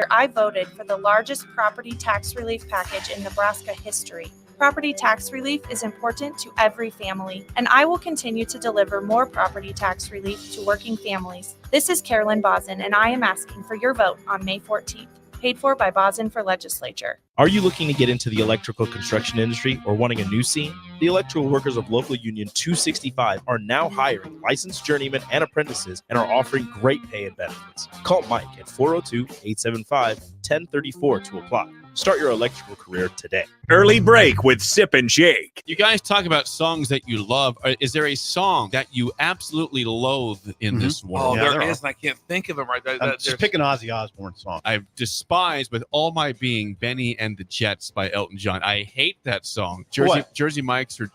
I voted for the largest property tax relief package in Nebraska history. Property tax relief is important to every family, and I will continue to deliver more property tax relief to working families. This is Carolyn Bosin, and I am asking for your vote on May 14th. Paid for by Bosin for Legislature. Are you looking to get into the electrical construction industry or wanting a new scene? The electrical workers of local union 265 are now hiring licensed journeymen and apprentices and are offering great pay and benefits. Call Mike at 402-875-1034 to apply. Start your electrical career today. Early break with Sip and Jake. You guys talk about songs that you love. Is there a song that you absolutely loathe in this world? Oh, there is, and I can't think of them right now. Just pick an Ozzy Osbourne song. I despise with all my being Benny and the Jets by Elton John. I hate that song. Jersey Mike's or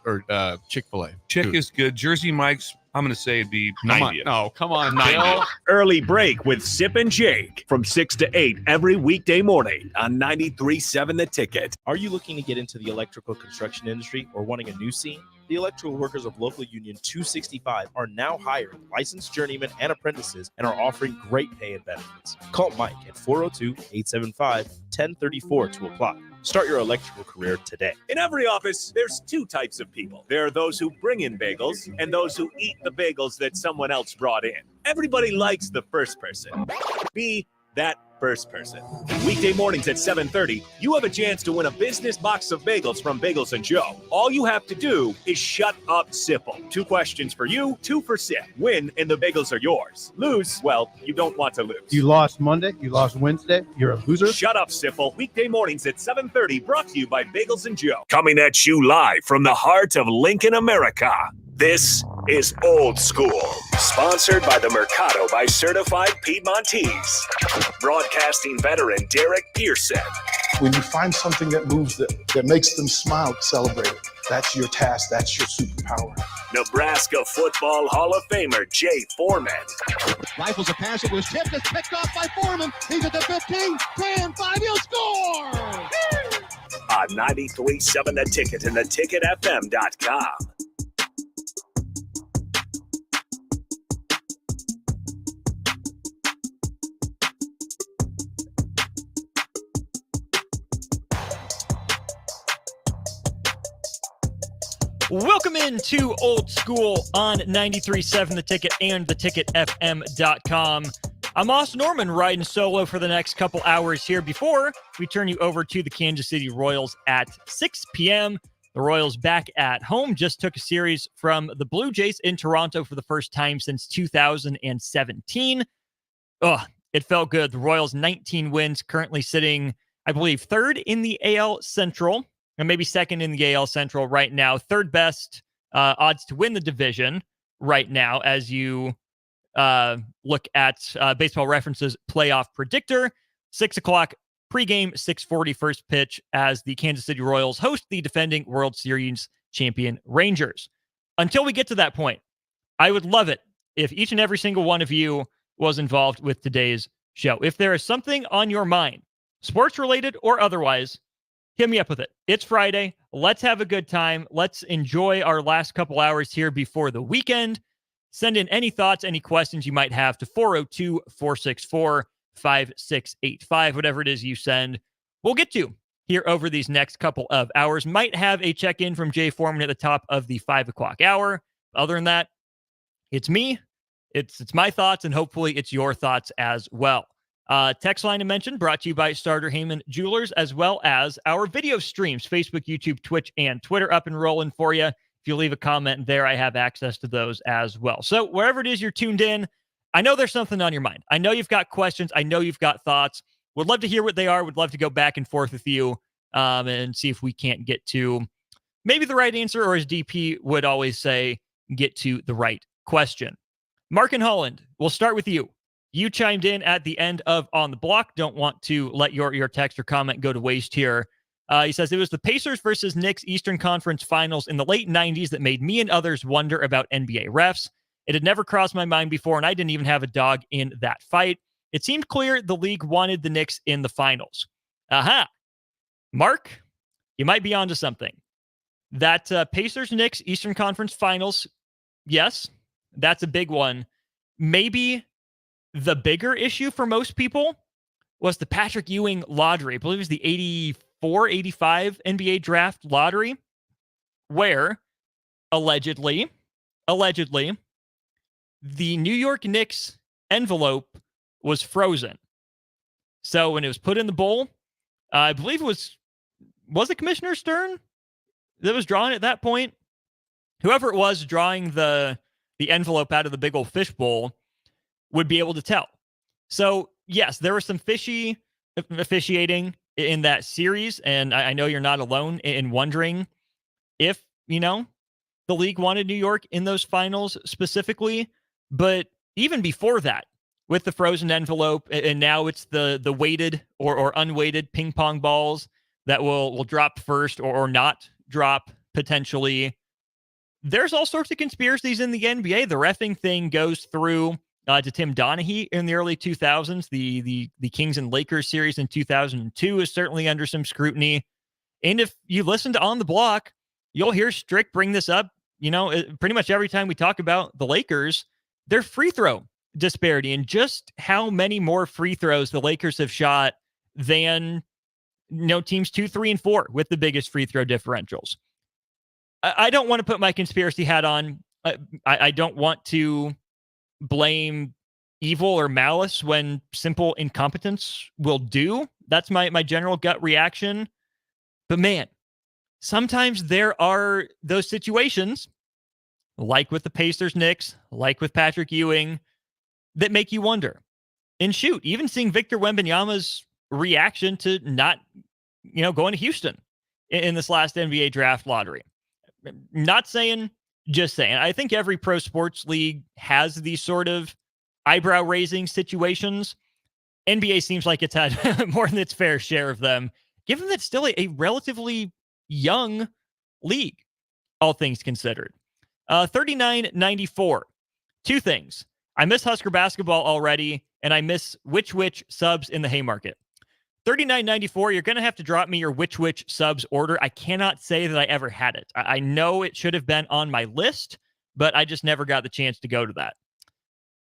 Chick-fil-A. Chick is good. Jersey Mike's, I'm going to say it'd be 90. Come on, 90. Bill. Early break with Sip and Jake from 6 to 8 every weekday morning on 93.7 The Ticket. Are you looking to get into the electrical construction industry or wanting a new scene? The electrical workers of local union 265 are now hiring licensed journeymen and apprentices and are offering great pay and benefits. Call Mike at 402-875-1034 to apply. Start your electrical career today. In every office, there's two types of people. There are those who bring in bagels and those who eat the bagels that someone else brought in. Everybody likes the first person. Be that first person. Weekday mornings at 7:30, you have a chance to win a business box of bagels from Bagels & Joe. All you have to do is shut up, Sipple. 2 questions for you, 2 for Sip. Win and the bagels are yours. Lose, well, you don't want to lose. You lost Monday. You lost Wednesday. You're a loser. Shut up, Sipple. Weekday mornings at 7:30, brought to you by Bagels & Joe. Coming at you live from the heart of Lincoln, America. This is Old School, sponsored by the Mercado by Certified Piedmontese. Broadcasting veteran Derek Pearson. When you find something that moves them, that makes them smile, celebrate it. That's your task. That's your superpower. Nebraska Football Hall of Famer Jay Foreman. Rifles a pass. It was tipped. It's picked off by Foreman. He's at the 15, 10, 5. He'll score! On 93.7 The Ticket and theticketfm.com. Welcome into Old School on 93.7 The Ticket and theticketfm.com. I'm Austin Oerman riding solo for the next couple hours here before we turn you over to the Kansas City Royals at 6 p.m. The Royals back at home just took a series from the Blue Jays in Toronto for the first time since 2017. It felt good. The Royals 19 wins, currently sitting, I believe, third in the AL Central. And maybe second in the AL Central right now. Third best odds to win the division right now as you look at Baseball Reference's playoff predictor. 6 o'clock pregame, 6:40 first pitch as the Kansas City Royals host the defending World Series champion Rangers. Until we get to that point, I would love it if each and every single one of you was involved with today's show. If there is something on your mind, sports related or otherwise, hit me up with it. It's Friday. Let's have a good time. Let's enjoy our last couple hours here before the weekend. Send in any thoughts, any questions you might have to 402-464-5685. Whatever it is you send, we'll get to here over these next couple of hours. Might have a check-in from Jay Foreman at the top of the 5 o'clock hour. Other than that, it's me. It's my thoughts, and hopefully it's your thoughts as well. Text line to mention brought to you by Starter Heyman Jewelers, as well as our video streams, Facebook, YouTube, Twitch, and Twitter up and rolling for you. If you leave a comment there, I have access to those as well. So wherever it is you're tuned in, I know there's something on your mind. I know you've got questions. I know you've got thoughts. Would love to hear what they are. Would love to go back and forth with you and see if we can't get to maybe the right answer, or as DP would always say, get to the right question. Mark in Holland, we'll start with you. You chimed in at the end of On the Block. Don't want to let your text or comment go to waste here. He says, it was the Pacers versus Knicks Eastern Conference Finals in the late 90s that made me and others wonder about NBA refs. It had never crossed my mind before, and I didn't even have a dog in that fight. It seemed clear the league wanted the Knicks in the finals. Aha. Mark, you might be onto something. That Pacers-Knicks Eastern Conference Finals, yes, that's a big one. Maybe the bigger issue for most people was the Patrick Ewing lottery. I believe it was the 84, 85 NBA draft lottery, where allegedly, the New York Knicks envelope was frozen. So when it was put in the bowl, I believe it was it Commissioner Stern that was drawing at that point? Whoever it was drawing the envelope out of the big old fish bowl would be able to tell. So yes, there was some fishy officiating in that series, and I know you're not alone in wondering if, the league wanted New York in those finals specifically. But even before that, with the frozen envelope, and now it's the weighted or unweighted ping pong balls that will drop first or not drop potentially. There's all sorts of conspiracies in the NBA. The reffing thing goes through to Tim Donaghy in the early 2000s. The Kings and Lakers series in 2002 is certainly under some scrutiny. And if you listen to On the Block, you'll hear Strick bring this up, pretty much every time we talk about the Lakers, their free throw disparity and just how many more free throws the Lakers have shot than, teams 2, 3, and 4 with the biggest free throw differentials. I don't want to put my conspiracy hat on. I don't want to blame evil or malice when simple incompetence will do. That's my general gut reaction. But man, sometimes there are those situations, like with the Pacers Knicks, like with Patrick Ewing, that make you wonder. And shoot, even seeing Victor Wembanyama's reaction to not, going to Houston in this last NBA draft lottery. Not saying, just saying. I think every pro sports league has these sort of eyebrow-raising situations. NBA seems like it's had more than its fair share of them, given that it's still a relatively young league, all things considered. 39-94. Two things. I miss Husker basketball already, and I miss which subs in the Haymarket. 39.94, you're going to have to drop me your which subs order. I cannot say that I ever had it. I know it should have been on my list, but I just never got the chance to go to that.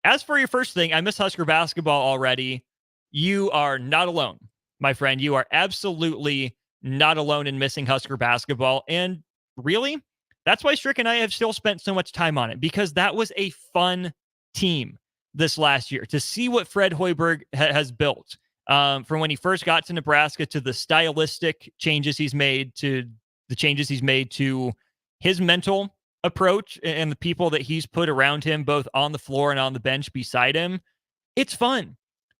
As for your first thing, I miss Husker basketball already. You are not alone, my friend. You are absolutely not alone in missing Husker basketball. And really, that's why Strick and I have still spent so much time on it, because that was a fun team this last year. To see what Fred Hoiberg has built. From when he first got to Nebraska to the stylistic changes he's made to the changes he's made to his mental approach and the people that he's put around him, both on the floor and on the bench beside him. It's fun,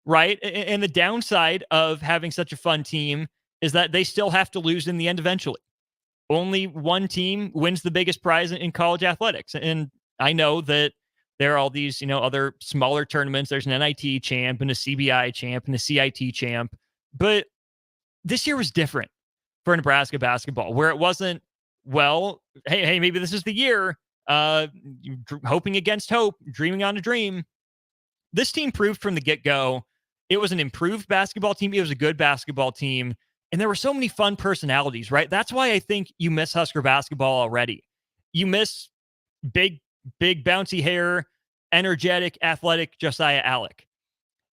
right? And the downside of having such a fun team is that they still have to lose in the end eventually. Only one team wins the biggest prize in college athletics. And I know that there are all these, other smaller tournaments. There's an NIT champ and a CBI champ and a CIT champ. But this year was different for Nebraska basketball, where it wasn't, well, hey, maybe this is the year, hoping against hope, dreaming on a dream. This team proved from the get-go it was an improved basketball team. It was a good basketball team. And there were so many fun personalities, right? That's why I think you miss Husker basketball already. You miss big bouncy hair, energetic, athletic Josiah Alec.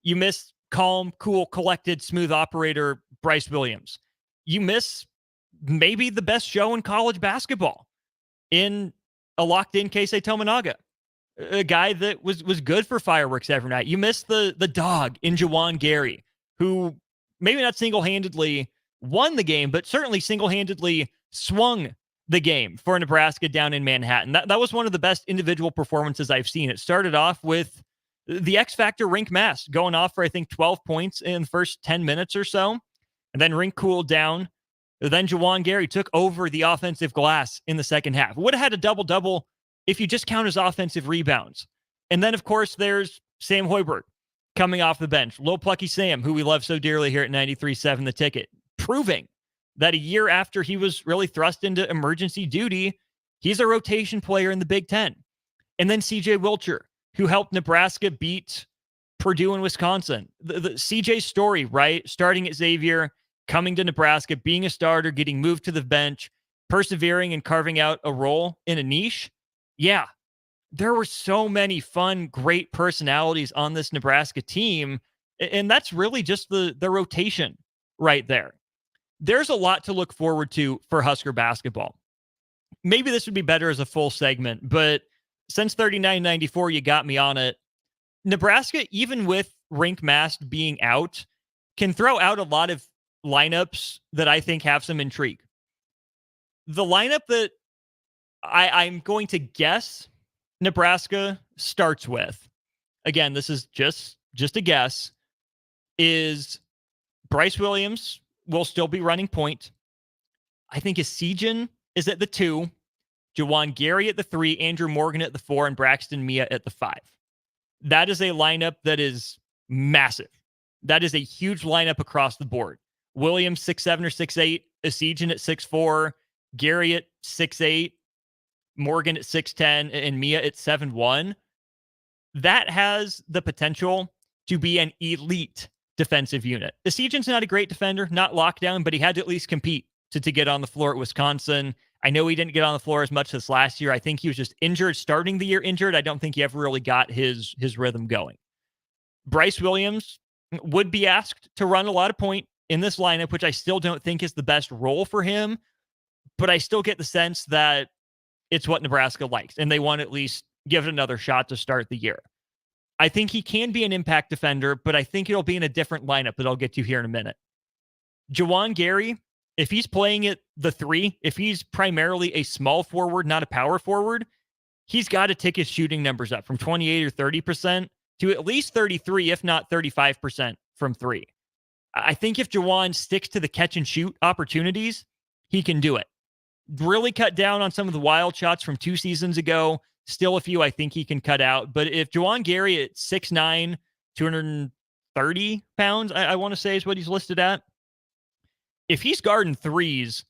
You miss calm, cool, collected, smooth operator Bryce Williams. You miss maybe the best show in college basketball in a locked-in Keisei Tominaga, a guy that was good for fireworks every night. You miss the dog in Jawan Gary, who maybe not single-handedly won the game, but certainly single-handedly swung the game for Nebraska down in Manhattan. That was one of the best individual performances I've seen. It started off with the X Factor Rink Mass going off for, I think, 12 points in the first 10 minutes or so. And then Rink cooled down. Then Jawan Gary took over the offensive glass in the second half. Would have had a double-double if you just count his offensive rebounds. And then, of course, there's Sam Hoiberg coming off the bench. Lil Plucky Sam, who we love so dearly here at 93.7 The Ticket, proving that a year after he was really thrust into emergency duty, he's a rotation player in the Big Ten. And then CJ Wilcher, who helped Nebraska beat Purdue and Wisconsin. The CJ story, right? Starting at Xavier, coming to Nebraska, being a starter, getting moved to the bench, persevering and carving out a role in a niche. Yeah, there were so many fun, great personalities on this Nebraska team. And that's really just the rotation right there. There's a lot to look forward to for Husker basketball. Maybe this would be better as a full segment, but since 39-94, you got me on it. Nebraska, even with Rink Mast being out, can throw out a lot of lineups that I think have some intrigue. The lineup that I'm going to guess Nebraska starts with, again, this is just a guess, is Bryce Williams will still be running point. I think Esijan is at the 2, Juwan Gary at the 3, Andrew Morgan at the 4, and Braxton Mia at the 5. That is a lineup that is massive. That is a huge lineup across the board. Williams 6'7" or 6'8", Esijan at 6'4", Gary at 6'8", Morgan at 6'10", and Mia at 7'1". That has the potential to be an elite defensive unit. Esijan's not a great defender, not lockdown, but he had to at least compete to get on the floor at Wisconsin. I know he didn't get on the floor as much this last year. I think he was just injured, starting the year injured. I don't think he ever really got his rhythm going. Bryce Williams would be asked to run a lot of point in this lineup, which I still don't think is the best role for him, but I still get the sense that it's what Nebraska likes, and they want to at least give it another shot to start the year. I think he can be an impact defender, but I think it'll be in a different lineup that I'll get to here in a minute. Juwan Gary, if he's playing at the 3, if he's primarily a small forward, not a power forward, he's got to tick his shooting numbers up from 28 or 30% to at least 33, if not 35% from 3. I think if Juwan sticks to the catch and shoot opportunities, he can do it. Really cut down on some of the wild shots from 2 seasons ago. Still a few I think he can cut out. But if Juwan Gary at 6'9", 230 pounds, I want to say is what he's listed at. If he's guarding threes,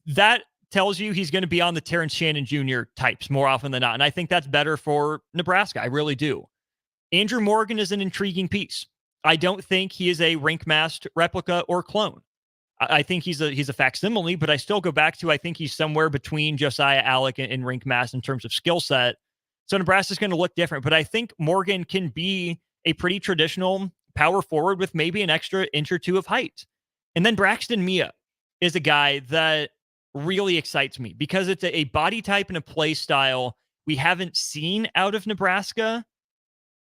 that tells you he's going to be on the Terrence Shannon Jr. types more often than not. And I think that's better for Nebraska. I really do. Andrew Morgan is an intriguing piece. I don't think he is a Rink Mast replica or clone. I think he's a facsimile, but I still go back to I think he's somewhere between Josiah Alec and Rink Mast in terms of skill set. So Nebraska's going to look different, but I think Morgan can be a pretty traditional power forward with maybe an extra inch or 2 of height. And then Braxton Mia is a guy that really excites me because it's a body type and a play style we haven't seen out of Nebraska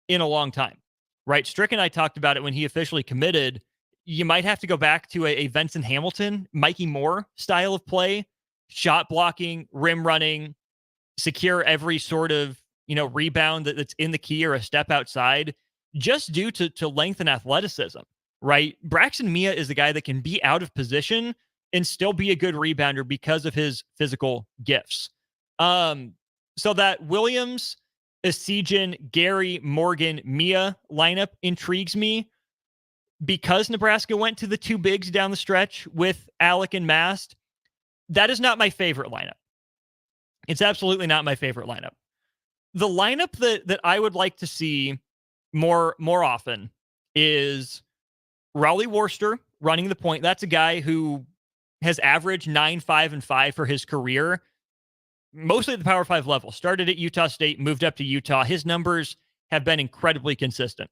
in a long time, right? Strick and I talked about it when he officially committed. You might have to go back to a Vincent Hamilton, Mikey Moore style of play, shot blocking, rim running, secure every sort of, rebound that's in the key or a step outside, just due to length and athleticism, right? Braxton Mia is a guy that can be out of position and still be a good rebounder because of his physical gifts. So that Williams, Esijan, Gary, Morgan, Mia lineup intrigues me. Because Nebraska went to the 2 bigs down the stretch with Alec and Mast, that is not my favorite lineup. It's absolutely not my favorite lineup. The lineup that I would like to see more often is Raleigh Worcester running the point. That's a guy who has averaged 9, 5, and 5 for his career, mostly at the Power 5 level. Started at Utah State, moved up to Utah. His numbers have been incredibly consistent.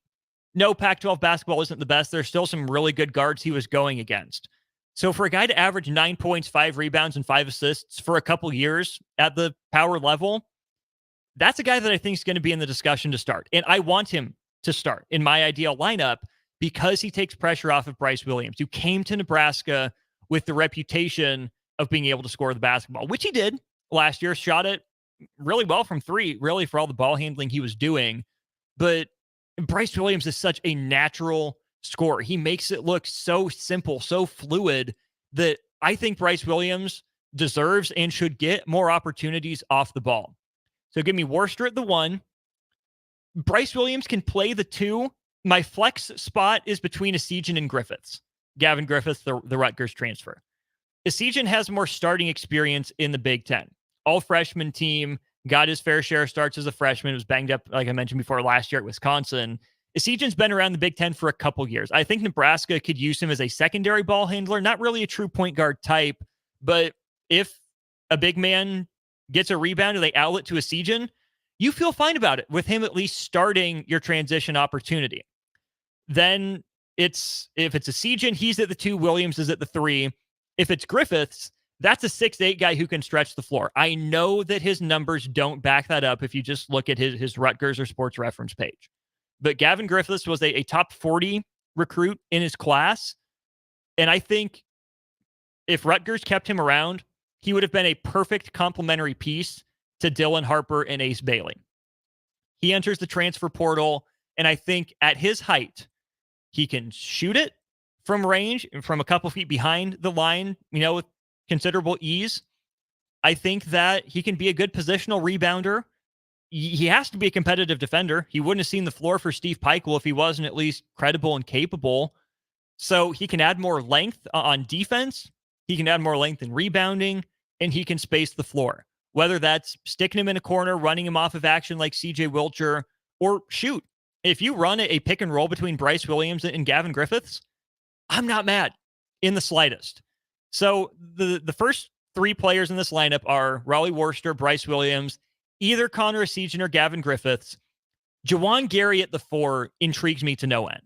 No, Pac-12 basketball isn't the best. There's still some really good guards he was going against. So for a guy to average 9 points, 5 rebounds, and 5 assists for a couple years at the power level, that's a guy that I think is going to be in the discussion to start. And I want him to start in my ideal lineup because he takes pressure off of Bryce Williams, who came to Nebraska with the reputation of being able to score the basketball, which he did last year, shot it really well from 3, really for all the ball handling he was doing. But Bryce Williams is such a natural scorer. He makes it look so simple, so fluid that I think Bryce Williams deserves and should get more opportunities off the ball. So give me Worcester at the 1. Bryce Williams can play the 2. My flex spot is between Esijan and Griffiths. Gavin Griffiths, the Rutgers transfer. Esijan has more starting experience in the Big Ten. All freshman team, got his fair share of starts as a freshman. Was banged up, like I mentioned before, last year at Wisconsin. Esijan's been around the Big Ten for a couple years. I think Nebraska could use him as a secondary ball handler, not really a true point guard type, but if a big man gets a rebound and they outlet to Esijan, you feel fine about it with him at least starting your transition opportunity. then if it's a Sejan, he's at the 2, Williams is at the 3. If it's Griffiths, that's a 6'8" guy who can stretch the floor. I know that his numbers don't back that up if you just look at his Rutgers or Sports Reference page. But Gavin Griffiths was a top 40 recruit in his class. And I think if Rutgers kept him around, he would have been a perfect complementary piece to Dylan Harper and Ace Bailey. He enters the transfer portal, and I think at his height, he can shoot it from range, from a couple feet behind the line, with considerable ease. I think that he can be a good positional rebounder. He has to be a competitive defender. He wouldn't have seen the floor for Steve Peichel if he wasn't at least credible and capable. So he can add more length on defense. He can add more length in rebounding, and he can space the floor. Whether that's sticking him in a corner, running him off of action like CJ Wilcher, or shoot. If you run a pick and roll between Bryce Williams and Gavin Griffiths, I'm not mad in the slightest. So the first 3 players in this lineup are Raleigh Worcester, Bryce Williams, either Connor Essegian or Gavin Griffiths. Juwan Gary at the 4 intrigues me to no end.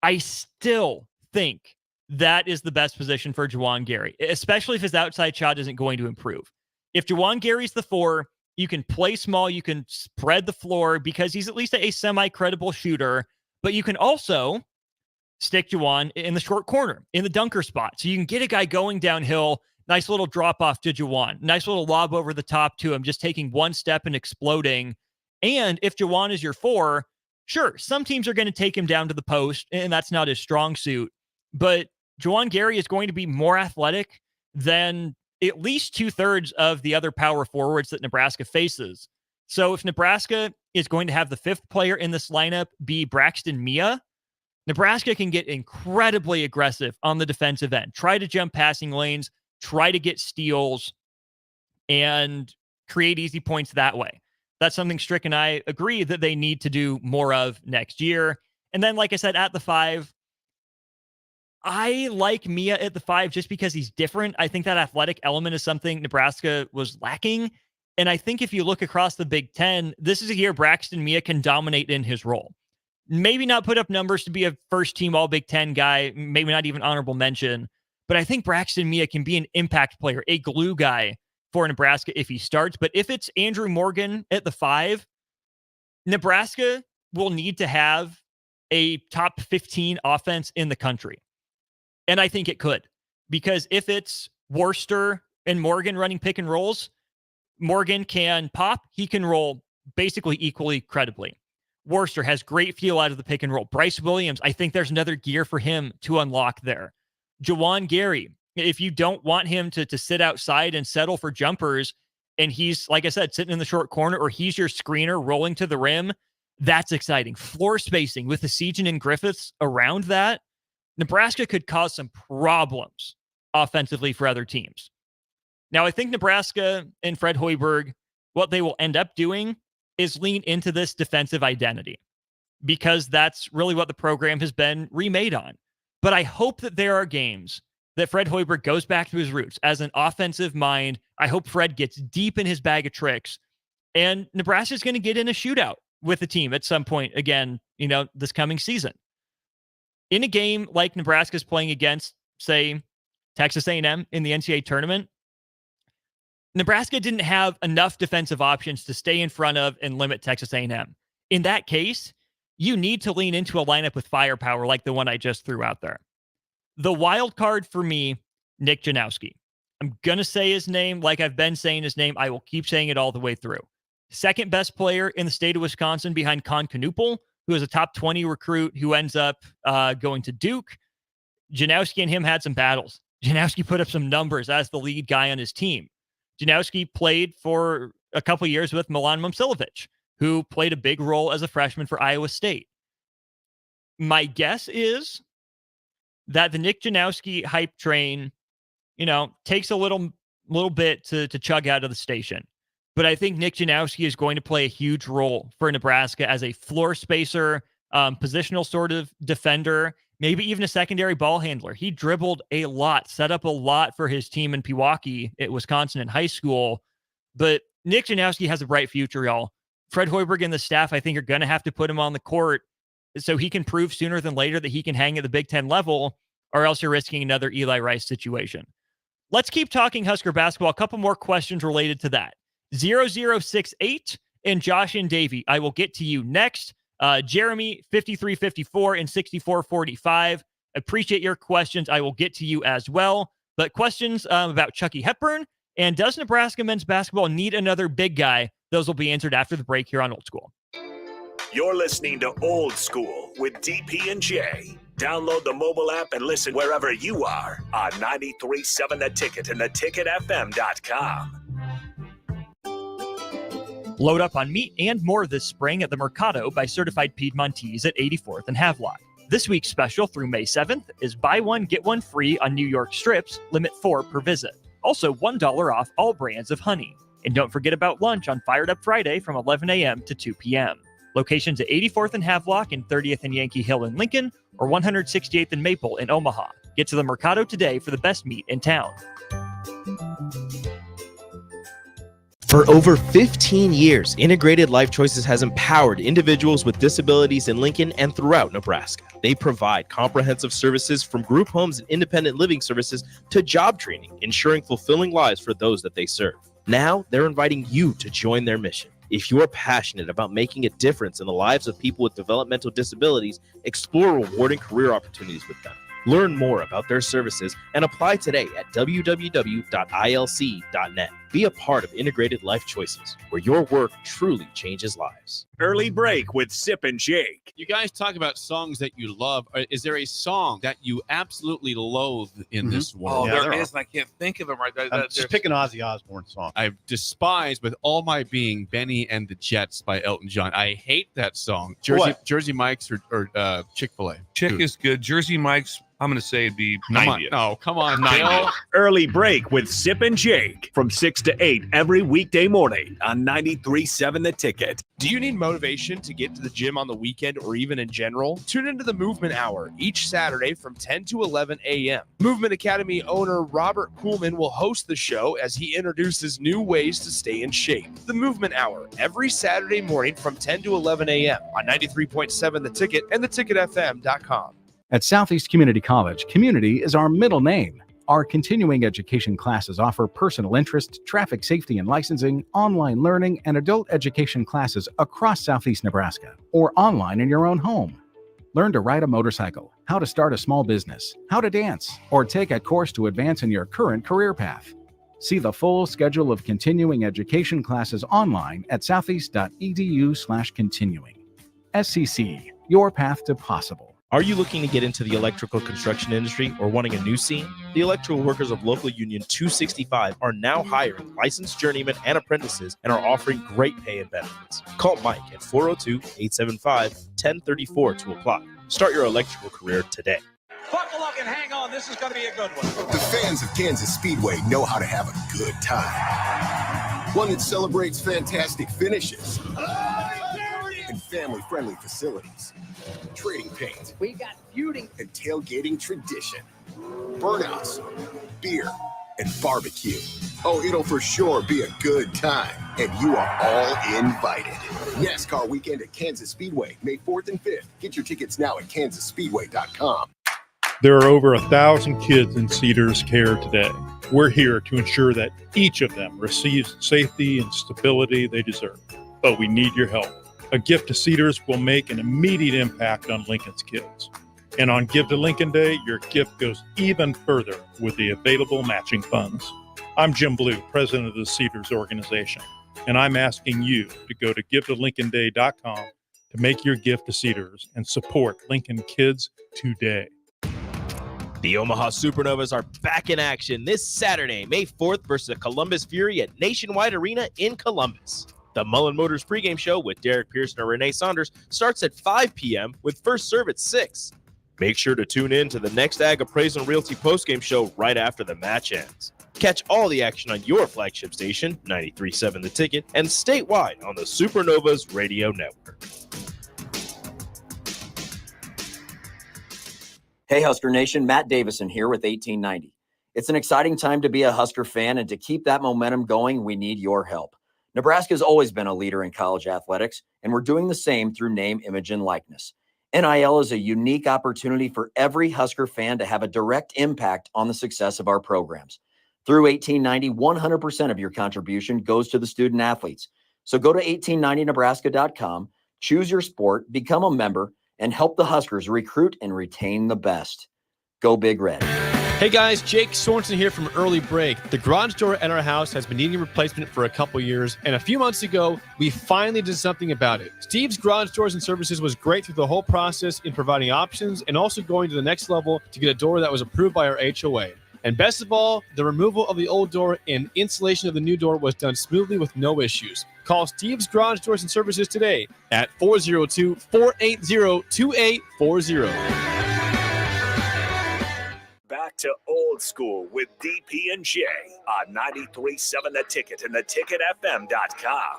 I still think that is the best position for Juwan Gary, especially if his outside shot isn't going to improve. If Juwan Gary's the 4, you can play small, you can spread the floor because he's at least a semi-credible shooter, but you can also stick Juwan in the short corner, in the dunker spot. So you can get a guy going downhill, nice little drop off to Juwan, nice little lob over the top to him, just taking one step and exploding. And if Juwan is your 4, sure, some teams are going to take him down to the post, and that's not his strong suit. But Juwan Gary is going to be more athletic than at least 2/3 of the other power forwards that Nebraska faces. So if Nebraska is going to have the 5th player in this lineup be Braxton Mia, Nebraska can get incredibly aggressive on the defensive end, try to jump passing lanes, try to get steals, and create easy points that way. That's something Strick and I agree that they need to do more of next year. And then, like I said, at the 5, I like Mia at the 5 just because he's different. I think that athletic element is something Nebraska was lacking. And I think if you look across the Big Ten, this is a year Braxton Mia can dominate in his role. Maybe not put up numbers to be a first-team All-Big Ten guy, maybe not even honorable mention, but I think Braxton Mia can be an impact player, a glue guy for Nebraska if he starts. But if it's Andrew Morgan at the 5, Nebraska will need to have a top 15 offense in the country. And I think it could, because if it's Worcester and Morgan running pick and rolls, Morgan can pop. He can roll basically equally credibly. Worcester has great feel out of the pick and roll. Bryce Williams, I think there's another gear for him to unlock there. Juwan Gary, if you don't want him to sit outside and settle for jumpers, and he's, like I said, sitting in the short corner, or he's your screener rolling to the rim, that's exciting. Floor spacing with the Sejan and Griffiths around that, Nebraska could cause some problems offensively for other teams. Now, I think Nebraska and Fred Hoiberg, what they will end up doing is lean into this defensive identity, because that's really what the program has been remade on. But I hope that there are games that Fred Hoiberg goes back to his roots as an offensive mind. I hope Fred gets deep in his bag of tricks, and Nebraska is going to get in a shootout with the team at some point again, this coming season. In a game like Nebraska's playing against, say, Texas A&M in the NCAA tournament, Nebraska didn't have enough defensive options to stay in front of and limit Texas A&M. In that case, you need to lean into a lineup with firepower like the one I just threw out there. The wild card for me, Nick Janowski. I'm going to say his name like I've been saying his name. I will keep saying it all the way through. Second best player in the state of Wisconsin behind Con Knuppel, who is a top 20 recruit who ends up going to Duke. Janowski and him had some battles. Janowski put up some numbers as the lead guy on his team. Janowski played for a couple years with Milan Momcilovic, who played a big role as a freshman for Iowa State. My guess is that the Nick Janowski hype train, takes a little bit to chug out of the station. But I think Nick Janowski is going to play a huge role for Nebraska as a floor spacer, positional sort of defender, maybe even a secondary ball handler. He dribbled a lot, set up a lot for his team in Pewaukee at Wisconsin in high school. But Nick Janowski has a bright future, y'all. Fred Hoiberg and the staff, I think, are going to have to put him on the court so he can prove sooner than later that he can hang at the Big Ten level, or else you're risking another Eli Rice situation. Let's keep talking Husker basketball. A couple more questions related to that. 0068 and Josh and Davey. I will get to you next. Jeremy, 5354 and 6445. Appreciate your questions. I will get to you as well. But questions about Chucky Hepburn and does Nebraska men's basketball need another big guy? Those will be answered after the break here on Old School. You're listening to Old School with DP and J. Download the mobile app and listen wherever you are on 93.7 The Ticket and theticketfm.com. Load up on meat and more this spring at the Mercado by Certified Piedmontese at 84th and Havelock. This week's special through May 7th is buy one, get one free on New York strips, limit 4 per visit. Also $1 off all brands of honey. And don't forget about lunch on Fired Up Friday from 11 a.m. to 2 p.m. Locations at 84th and Havelock and 30th and Yankee Hill in Lincoln or 168th and Maple in Omaha. Get to the Mercado today for the best meat in town. For over 15 years, Integrated Life Choices has empowered individuals with disabilities in Lincoln and throughout Nebraska. They provide comprehensive services from group homes and independent living services to job training, ensuring fulfilling lives for those that they serve. Now, they're inviting you to join their mission. If you are passionate about making a difference in the lives of people with developmental disabilities, explore rewarding career opportunities with them. Learn more about their services and apply today at www.ilc.net. Be a part of Integrated Life Choices, where your work truly changes lives. Early break with Sip and Jake. You guys talk about songs that you love. Is there a song that you absolutely loathe in this world? Oh, there is, and I can't think of them right now. I'm just picking Ozzy Osbourne song. I despise with all my being Benny and the Jets by Elton John. I hate that song. Jersey Mike's or Chick-fil-A. Chick is good. Jersey Mike's, I'm going to say it'd be 90. Come on. 90. Bill. Early break with Sip and Jake from 6 to 8 every weekday morning on 93.7 The Ticket. Do you need motivation to get to the gym on the weekend or even in general? Tune into the Movement Hour each Saturday from 10 to 11 a.m. Movement Academy owner Robert Kuhlman will host the show as he introduces new ways to stay in shape. The Movement Hour every Saturday morning from 10 to 11 a.m. on 93.7 The Ticket and theticketfm.com. At Southeast Community College, community is our middle name. Our continuing education classes offer personal interest, traffic safety and licensing, online learning, and adult education classes across Southeast Nebraska, or online in your own home. Learn to ride a motorcycle, how to start a small business, how to dance, or take a course to advance in your current career path. See the full schedule of continuing education classes online at southeast.edu/continuing. SCC, your path to possible. Are you looking to get into the electrical construction industry or wanting a new scene? The electrical workers of local union 265 are now hiring licensed journeymen and apprentices and are offering great pay and benefits. Call Mike at 402-875-1034 to apply. Start your electrical career today. Buckle up and hang on. This is going to be a good one. The fans of Kansas Speedway know how to have a good time. One that celebrates fantastic finishes and family-friendly facilities. Trading paint. We got feuding and tailgating tradition. Burnouts, beer, and barbecue. Oh, it'll for sure be a good time, and you are all invited. NASCAR weekend at Kansas Speedway, May 4th and 5th. Get your tickets now at kansasspeedway.com. There are over 1,000 kids in Cedars care today. We're here to ensure that each of them receives safety and stability they deserve. But we need your help. A gift to Cedars will make an immediate impact on Lincoln's kids. And on Give to Lincoln Day, your gift goes even further with the available matching funds. I'm Jim Blue, president of the Cedars organization, and I'm asking you to go to givetolincolnday.com to make your gift to Cedars and support Lincoln kids today. The Omaha Supernovas are back in action this Saturday, May 4th versus the Columbus Fury at Nationwide Arena in Columbus. The Mullen Motors pregame show with Derek Pearson and Renee Saunders starts at 5 p.m. with first serve at 6. Make sure to tune in to the next Ag Appraisal and Realty postgame show right after the match ends. Catch all the action on your flagship station, 93.7 The Ticket, and statewide on the Supernovas Radio Network. Hey, Husker Nation, Matt Davison here with 1890. It's an exciting time to be a Husker fan, and to keep that momentum going, we need your help. Nebraska has always been a leader in college athletics, and we're doing the same through name, image, and likeness. NIL is a unique opportunity for every Husker fan to have a direct impact on the success of our programs. Through 1890, 100% of your contribution goes to the student athletes. So go to 1890nebraska.com, choose your sport, become a member, and help the Huskers recruit and retain the best. Go Big Red. Hey guys, Jake Sorensen here from Early Break. The garage door at our house has been needing replacement for a couple years, and a few months ago, we finally did something about it. Steve's Garage Doors and Services was great through the whole process in providing options and also going to the next level to get a door that was approved by our HOA. And best of all, the removal of the old door and installation of the new door was done smoothly with no issues. Call Steve's Garage Doors and Services today at 402-480-2840. Back to old school with DP and J on 93.7 The Ticket and theticketfm.com.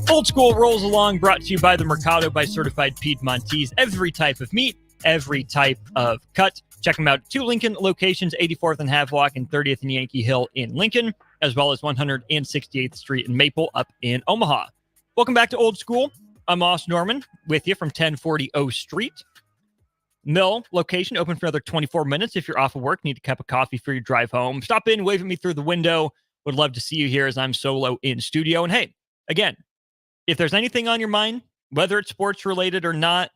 Old School rolls along, brought to you by the Mercado by Certified Piedmontese. Every type of meat, every type of cut. Check them out. 2 Lincoln locations, 84th and Havelock and 30th and Yankee Hill in Lincoln, as well as 168th Street in Maple up in Omaha. Welcome back to Old School. I'm Austin Oerman with you from 1040 O Street. Mill location open for another 24 minutes. If you're off of work, need a cup of coffee for your drive home, stop in, wave at me through the window. Would love to see you here as I'm solo in studio. And hey, again, if there's anything on your mind, whether it's sports related or not,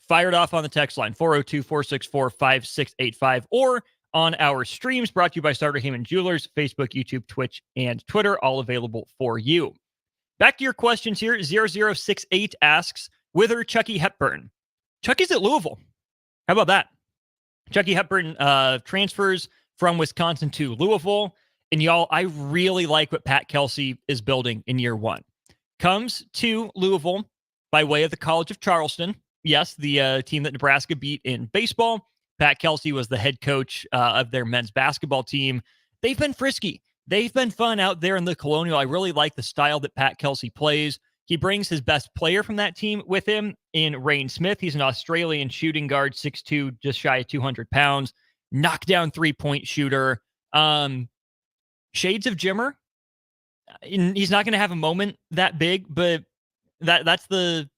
fire it off on the text line, 402-464-5685, or on our streams brought to you by Starter Heyman Jewelers, Facebook, YouTube, Twitch, and Twitter, all available for you. Back to your questions here. 0068 asks, Whither Chucky Hepburn? Chucky's at Louisville. How about that? Chucky Hepburn transfers from Wisconsin to Louisville. And y'all, I really like what Pat Kelsey is building in year one. Comes to Louisville by way of the College of Charleston. Yes, the team that Nebraska beat in baseball. Pat Kelsey was the head coach of their men's basketball team. They've been frisky. They've been fun out there in the Colonial. I really like the style that Pat Kelsey plays. He brings his best player from that team with him in Rain Smith. He's an Australian shooting guard, 6'2", just shy of 200 pounds. Knockdown three-point shooter. Shades of Jimmer. He's not going to have a moment that big, but that's the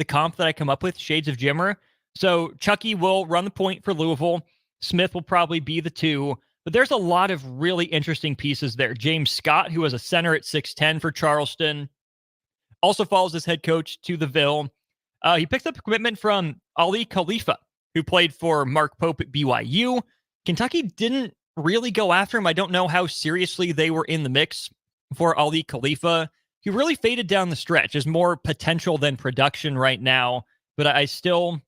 comp that I come up with, Shades of Jimmer. So Chucky will run the point for Louisville. Smith will probably be the 2. But there's a lot of really interesting pieces there. James Scott, who was a center at 6'10" for Charleston, also follows his head coach to the Ville. He picked up a commitment from Ali Khalifa, who played for Mark Pope at BYU. Kentucky didn't really go after him. I don't know how seriously they were in the mix for Ali Khalifa. He really faded down the stretch. There's more potential than production right now, but I still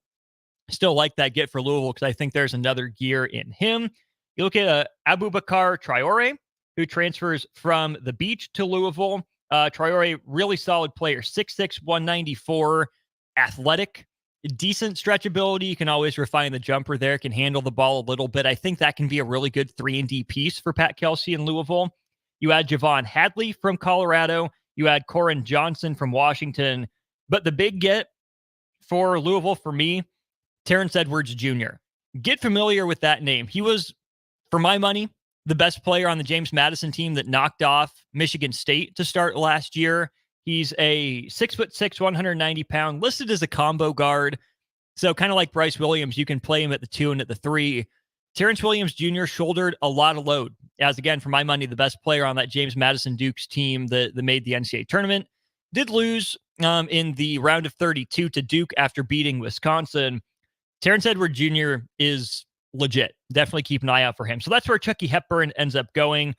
like that get for Louisville because I think there's another gear in him. You look at Abubakar Traore, who transfers from the Beach to Louisville. Traore, really solid player, 6'6", 194, athletic, decent stretchability. You can always refine the jumper there, can handle the ball a little bit. I think that can be a really good 3-and-D piece for Pat Kelsey in Louisville. You add Javon Hadley from Colorado. You add Corin Johnson from Washington. But the big get for Louisville, for me, Terrence Edwards Jr. Get familiar with that name. He was, for my money, the best player on the James Madison team that knocked off Michigan State to start last year. He's a 6'6", 190-pound, listed as a combo guard. So kind of like Bryce Williams, you can play him at the 2 and at the 3. Terrence Williams Jr. shouldered a lot of load. As again, for my money, the best player on that James Madison Dukes team that made the NCAA tournament. Did lose in the round of 32 to Duke after beating Wisconsin. Terrence Edwards Jr. is legit. Definitely keep an eye out for him. So that's where Chucky Hepburn ends up going.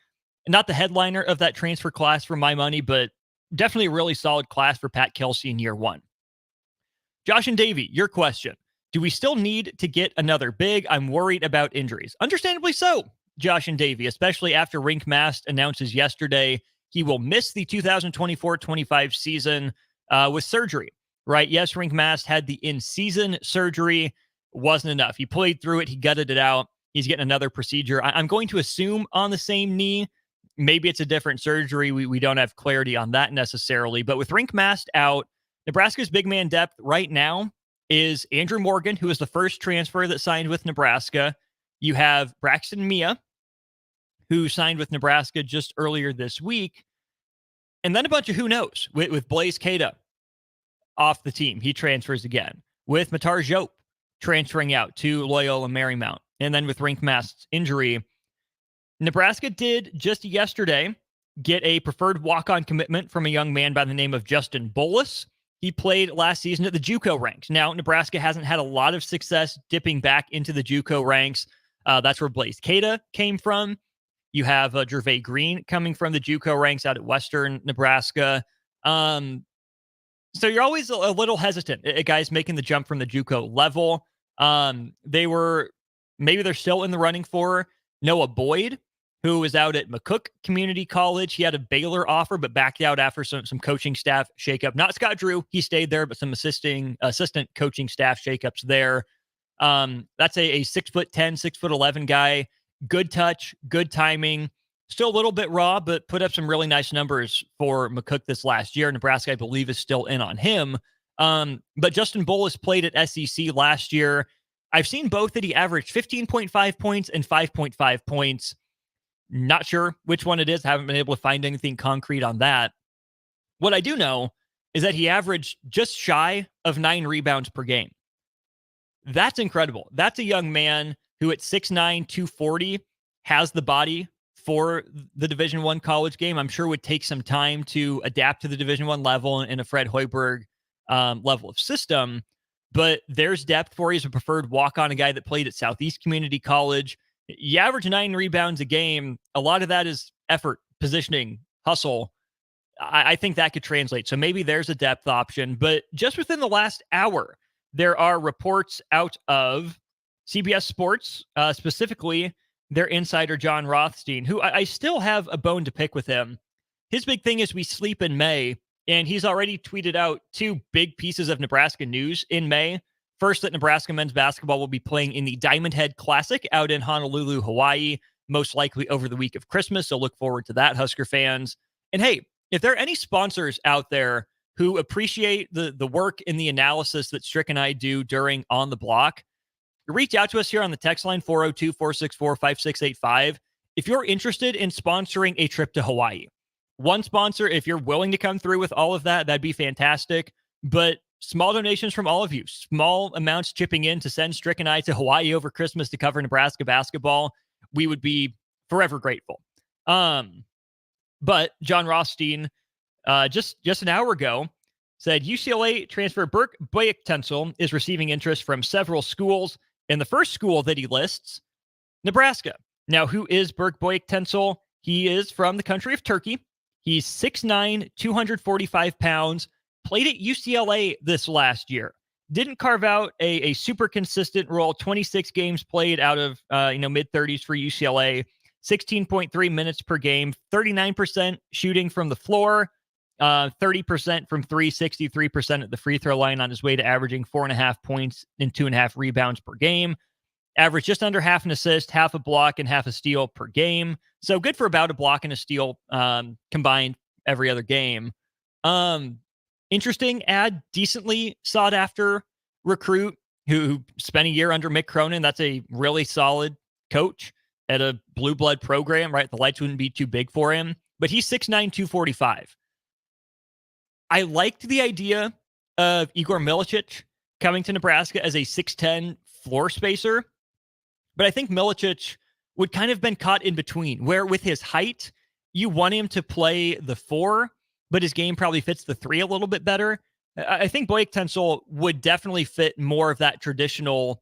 Not the headliner of that transfer class for my money, but definitely a really solid class for Pat Kelsey in year one. Josh and Davey, your question. Do we still need to get another big? I'm worried about injuries. Understandably so, Josh and Davey, especially after Rink Mast announces yesterday he will miss the 2024-25 season with surgery, right? Yes, Rink Mast had the in-season surgery. Wasn't enough. He played through it. He gutted it out. He's getting another procedure. I'm going to assume on the same knee. Maybe it's a different surgery. We don't have clarity on that necessarily. But with Rink Mast out, Nebraska's big man depth right now is Andrew Morgan, who is the first transfer that signed with Nebraska. You have Braxton Mia, who signed with Nebraska just earlier this week. And then a bunch of who knows with Blaise Keita off the team. He transfers again. With Matar Diop transferring out to Loyola Marymount. And then with Rinkmast's injury, Nebraska did just yesterday get a preferred walk-on commitment from a young man by the name of Justin Bolus. He played last season at the JUCO ranks. Now, Nebraska hasn't had a lot of success dipping back into the JUCO ranks. That's where Blaise Keita came from. You have Gervais Green coming from the JUCO ranks out at Western Nebraska. So you're always a little hesitant at guys making the jump from the JUCO level. They're still in the running for Noah Boyd, who was out at McCook Community College. He had a Baylor offer, but backed out after some coaching staff shakeup. Not Scott Drew, he stayed there, but some assistant coaching staff shakeups there. That's a 6'10", 6'11" guy. Good touch, good timing. Still a little bit raw, but put up some really nice numbers for McCook this last year. Nebraska, I believe, is still in on him. But Justin Bolus played at SEC last year. I've seen both that he averaged 15.5 points and 5.5 points. Not sure which one it is. Haven't been able to find anything concrete on that. What I do know is that he averaged just shy of 9 rebounds per game. That's incredible. That's a young man who at 6'9", 240 has the body for the Division I college game. I'm sure would take some time to adapt to the Division I level in a Fred Hoiberg level of system. But there's depth for you as a preferred walk-on, a guy that played at Southeast Community College. You average 9 rebounds a game. A lot of that is effort, positioning, hustle. I think that could translate. So maybe there's a depth option. But just within the last hour, there are reports out of CBS Sports, specifically their insider, John Rothstein, who I still have a bone to pick with him. His big thing is we sleep in May, and he's already tweeted out 2 big pieces of Nebraska news in May. First, that Nebraska men's basketball will be playing in the Diamond Head Classic out in Honolulu, Hawaii, most likely over the week of Christmas. So look forward to that, Husker fans. And hey, if there are any sponsors out there who appreciate the work and the analysis that Strick and I do during On the Block, reach out to us here on the text line 402-464-5685 if you're interested in sponsoring a trip to Hawaii. One sponsor, if you're willing to come through with all of that, that'd be fantastic. But small donations from all of you, small amounts chipping in to send Strick and I to Hawaii over Christmas to cover Nebraska basketball, we would be forever grateful. But John Rothstein, just an hour ago, said UCLA transfer Burke Boyek-Tensel is receiving interest from several schools. And the first school that he lists, Nebraska. Now, who is Burke Boyek-Tensel? He is from the country of Turkey. He's 6'9", 245 pounds, played at UCLA this last year. Didn't carve out a super consistent role, 26 games played out of mid-30s for UCLA, 16.3 minutes per game, 39% shooting from the floor, 30% from 3, 63% at the free throw line, on his way to averaging 4.5 points and 2.5 rebounds per game. Average just under half an assist, half a block, and half a steal per game. So good for about a block and a steal combined every other game. Interesting ad, decently sought after recruit who spent a year under Mick Cronin. That's a really solid coach at a blue blood program, right? The lights wouldn't be too big for him, but he's 6'9", 245. I liked the idea of Igor Milicic coming to Nebraska as a 6'10 floor spacer, but I think Milicic would kind of been caught in between, where with his height, you want him to play the 4, but his game probably fits the 3 a little bit better. I think Boyek-Tensel would definitely fit more of that traditional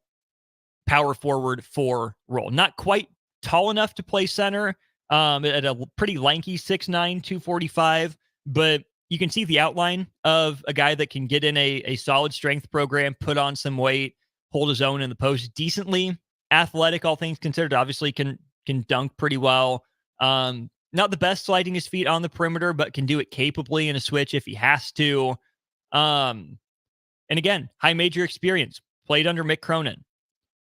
power forward 4 role. Not quite tall enough to play center, at a pretty lanky 6'9", 245, but you can see the outline of a guy that can get in a solid strength program, put on some weight, hold his own in the post, decently athletic, all things considered. Obviously can dunk pretty well. Not the best sliding his feet on the perimeter, but can do it capably in a switch if he has to. And again, high major experience, played under Mick Cronin.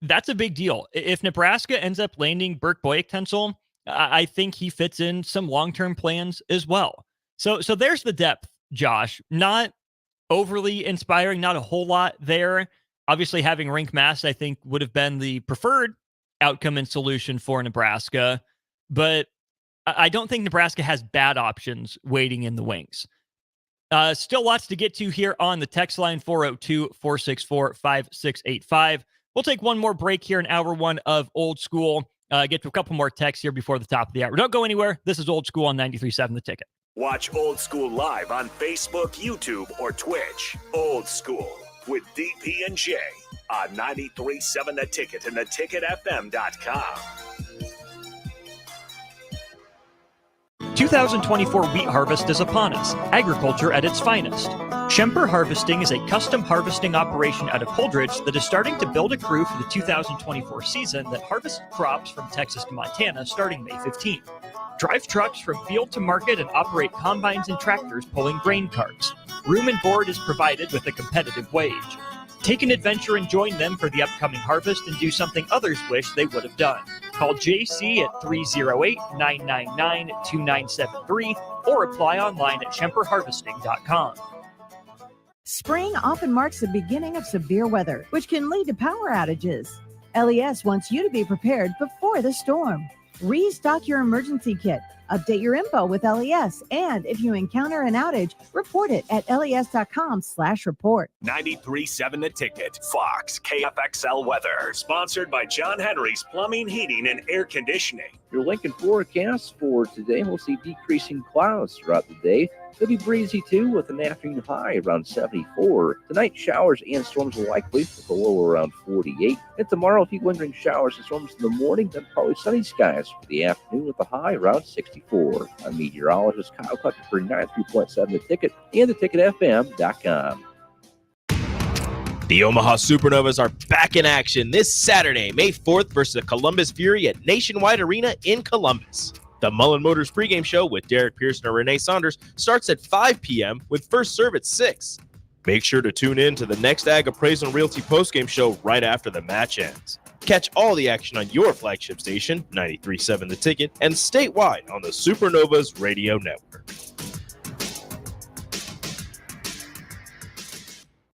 That's a big deal. If Nebraska ends up landing Burke Boyek-Tensel, I think he fits in some long-term plans as well. So there's the depth, Josh. Not overly inspiring, not a whole lot there. Obviously, having Rink Mass, I think, would have been the preferred outcome and solution for Nebraska. But I don't think Nebraska has bad options waiting in the wings. Still lots to get to here on the text line, 402-464-5685. We'll take one more break here in hour one of Old School. Get to a couple more texts here before the top of the hour. Don't go anywhere. This is Old School on 93.7 The Ticket. Watch Old School live on Facebook, YouTube, or Twitch. Old School with DP and J on 93.7 The Ticket and theticketfm.com. 2024 wheat harvest is upon us, agriculture at its finest. Schemper Harvesting is a custom harvesting operation out of Holdridge that is starting to build a crew for the 2024 season that harvests crops from Texas to Montana starting May 15th. Drive trucks from field to market and operate combines and tractors pulling grain carts. Room and board is provided with a competitive wage. Take an adventure and join them for the upcoming harvest and do something others wish they would have done. Call JC at 308-999-2973 or apply online at schemperharvesting.com. Spring often marks the beginning of severe weather, which can lead to power outages. LES wants you to be prepared before the storm. Restock your emergency kit, update your info with LES, and if you encounter an outage, report it at les.com/report. 93.7 The Ticket, Fox, KFXL weather. Sponsored by John Henry's Plumbing, Heating, and Air Conditioning. Your Lincoln forecast for today will see decreasing clouds throughout the day. It'll be breezy too with an afternoon high around 74. Tonight, showers and storms are likely with a low around 48. And tomorrow, a few lingering showers and storms in the morning, then partly sunny skies for the afternoon with a high around 64. I'm meteorologist Kyle Clucker for 93.7 The Ticket and theticketfm.com. The Omaha Supernovas are back in action this Saturday, May 4th versus the Columbus Fury at Nationwide Arena in Columbus. The Mullen Motors pregame show with Derek Pearson and Renee Saunders starts at 5 p.m. with first serve at 6. Make sure to tune in to the next Ag Appraisal and Realty postgame show right after the match ends. Catch all the action on your flagship station, 93.7 The Ticket, and statewide on the Supernovas Radio Network.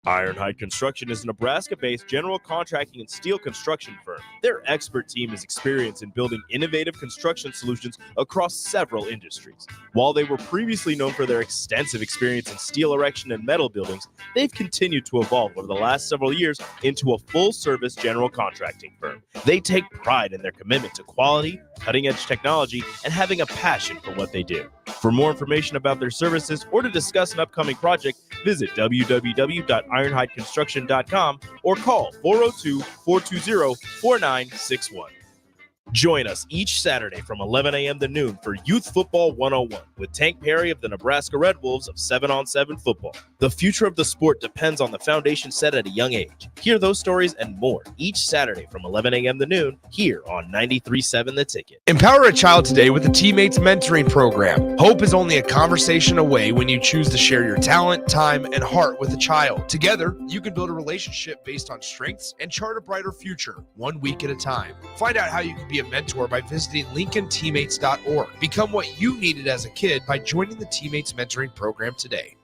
Ironhide Construction is a Nebraska-based general contracting and steel construction firm. Their expert team is experienced in building innovative construction solutions across several industries. While they were previously known for their extensive experience in steel erection and metal buildings, they've continued to evolve over the last several years into a full-service general contracting firm. They take pride in their commitment to quality, cutting-edge technology, and having a passion for what they do. For more information about their services or to discuss an upcoming project, visit www.ironhideconstruction.com or call 402-420-4961. Join us each Saturday from 11 a.m. to noon for Youth Football 101 with Tank Perry of the Nebraska Red Wolves of 7-on-7 football. The future of the sport depends on the foundation set at a young age. Hear those stories and more each Saturday from 11 a.m. to noon here on 93.7 The Ticket. Empower a child today with the Teammates Mentoring Program. Hope is only a conversation away when you choose to share your talent, time, and heart with a child. Together, you can build a relationship based on strengths and chart a brighter future, 1 week at a time. Find out how you can be a mentor by visiting lincolnteammates.org. Become what you needed as a kid by joining the Teammates Mentoring Program today.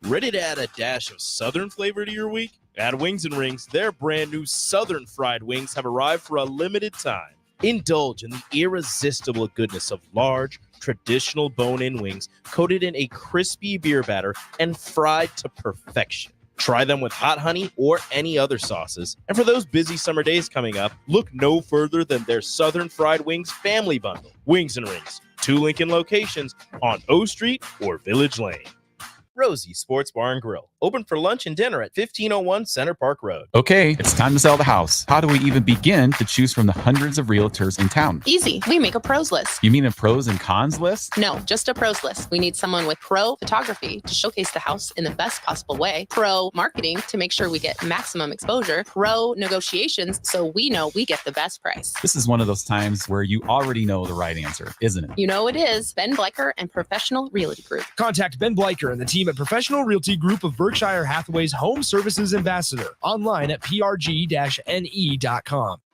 Ready to add a dash of Southern flavor to your week? At Wings and Rings, their brand new Southern fried wings have arrived for a limited time. Indulge in the irresistible goodness of large, traditional bone-in wings coated in a crispy beer batter and fried to perfection. Try them with hot honey or any other sauces. And for those busy summer days coming up, look no further than their Southern Fried Wings Family Bundle. Wings and Rings, 2 Lincoln locations on O Street or Village Lane. Rosie's Sports Bar and Grill, open for lunch and dinner at 1501 Center Park Road. Okay, it's time to sell the house. How do we even begin to choose from the hundreds of realtors in town? Easy. We make a pros list. You mean a pros and cons list? No, just a pros list. We need someone with pro photography to showcase the house in the best possible way, pro marketing to make sure we get maximum exposure, pro negotiations so we know we get the best price. This is one of those times where you already know the right answer, isn't it? You know it is. Ben Bleicher and Professional Realty Group. Contact Ben Bleicher and the team at Professional Realty Group of Berkshire Hathaway's Home Services Ambassador. Online at prg-ne.com.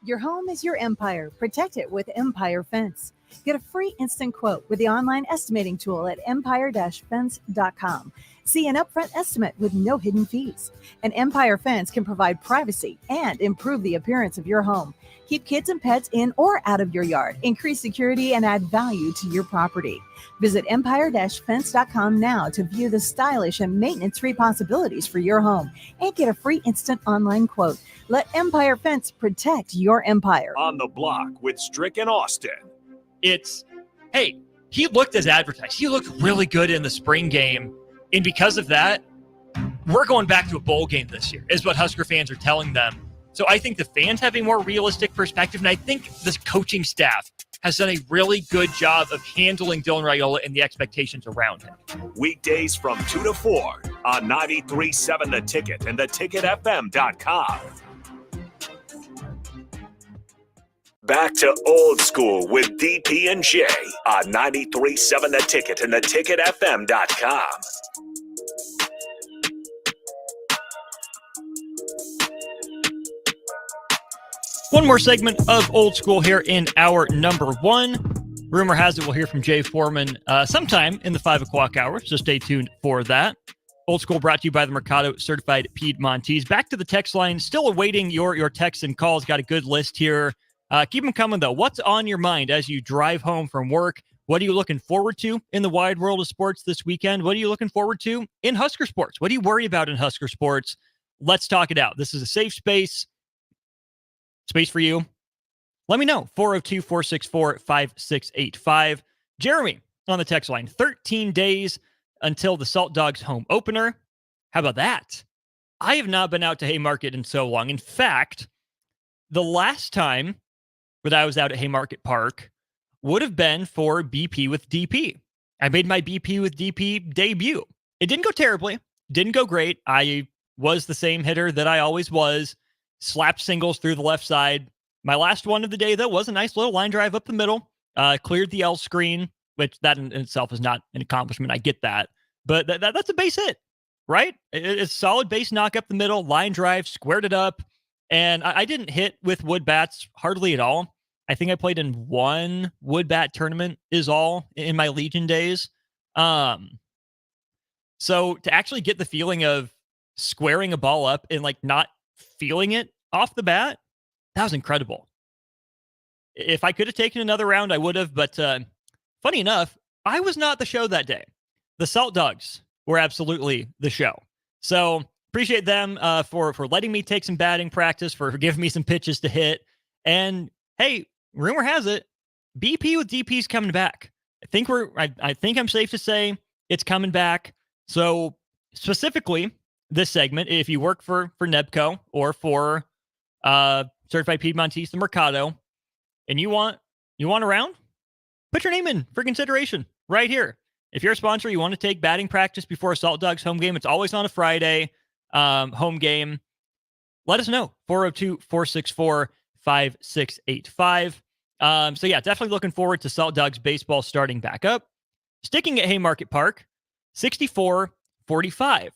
Your home is your empire. Protect it with Empire Fence. Get a free instant quote with the online estimating tool at empire-fence.com. See an upfront estimate with no hidden fees. An Empire Fence can provide privacy and improve the appearance of your home. Keep kids and pets in or out of your yard, increase security, and add value to your property. Visit empire-fence.com now to view the stylish and maintenance-free possibilities for your home and get a free instant online quote. Let Empire Fence protect your empire. On the Block with Strick and Austin. It's, hey, he looked as advertised. He looked really good in the spring game. And because of that, we're going back to a bowl game this year, is what Husker fans are telling them. So I think the fans have a more realistic perspective, and I think this coaching staff has done a really good job of handling Dylan Raiola and the expectations around him. Weekdays from 2 to 4 on 93.7 The Ticket and theticketfm.com. Back to old school with DP and J on 93.7 The Ticket and theticketfm.com. One more segment of Old School here in hour number 1. Rumor has it we'll hear from Jay Foreman sometime in the 5 o'clock hour, so stay tuned for that. Old School brought to you by the Mercado Certified Piedmontese. Back to the text line, still awaiting your texts and calls. Got a good list here. Keep them coming, though. What's on your mind as you drive home from work? What are you looking forward to in the wide world of sports this weekend? What are you looking forward to in Husker sports? What do you worry about in Husker sports? Let's talk it out. This is a safe space for you. Let me know. 402-464-5685. Jeremy on the text line. 13 days until the Salt Dogs home opener. How about that? I have not been out to Haymarket in so long. In fact, the last time that I was out at Haymarket Park would have been for BP with DP. I made my BP with DP debut. It didn't go terribly. Didn't go great. I was the same hitter that I always was. Slapped singles through the left side. My last one of the day, though, was a nice little line drive up the middle. Cleared the L screen, which that in itself is not an accomplishment. I get that. But that's a base hit, right? It's solid base knock up the middle, line drive, squared it up. And I didn't hit with wood bats hardly at all. I think I played in one wood bat tournament is all in my Legion days. So to actually get the feeling of squaring a ball up and like not feeling it off the bat, that was incredible. If I could have taken another round, I would have. But funny enough, I was not the show that day. The Salt Dogs were absolutely the show. So appreciate them for letting me take some batting practice, for giving me some pitches to hit. And hey, rumor has it, BP with DP's coming back. I think I'm safe to say it's coming back. So specifically, this segment, if you work for Nebco or for Certified Piedmontese, the Mercado, and you want a round, put your name in for consideration right here. If you're a sponsor, you want to take batting practice before a Salt Dogs home game. It's always on a Friday home game. Let us know. 402-464-5685. So yeah, definitely looking forward to Salt Dogs baseball starting back up. Sticking at Haymarket Park, 64-45.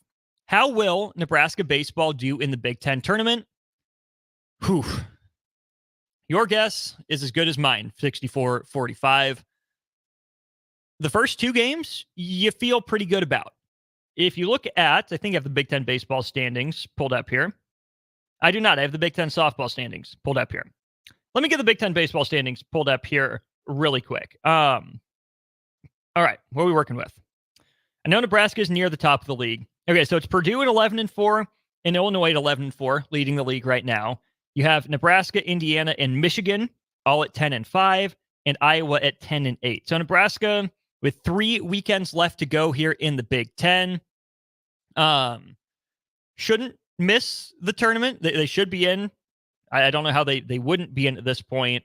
How will Nebraska baseball do in the Big Ten tournament? Whew. Your guess is as good as mine, 64-45. The first two games, you feel pretty good about. If you look at, I think I have the Big Ten baseball standings pulled up here. I do not. I have the Big Ten softball standings pulled up here. Let me get the Big Ten baseball standings pulled up here really quick. All right, what are we working with? I know Nebraska is near the top of the league. Okay, so it's Purdue at 11-4 and Illinois at 11-4, leading the league right now. You have Nebraska, Indiana, and Michigan all at 10-5, and Iowa at 10-8. So Nebraska with 3 weekends left to go here in the Big Ten. Shouldn't miss the tournament. They should be in. I don't know how they wouldn't be in at this point.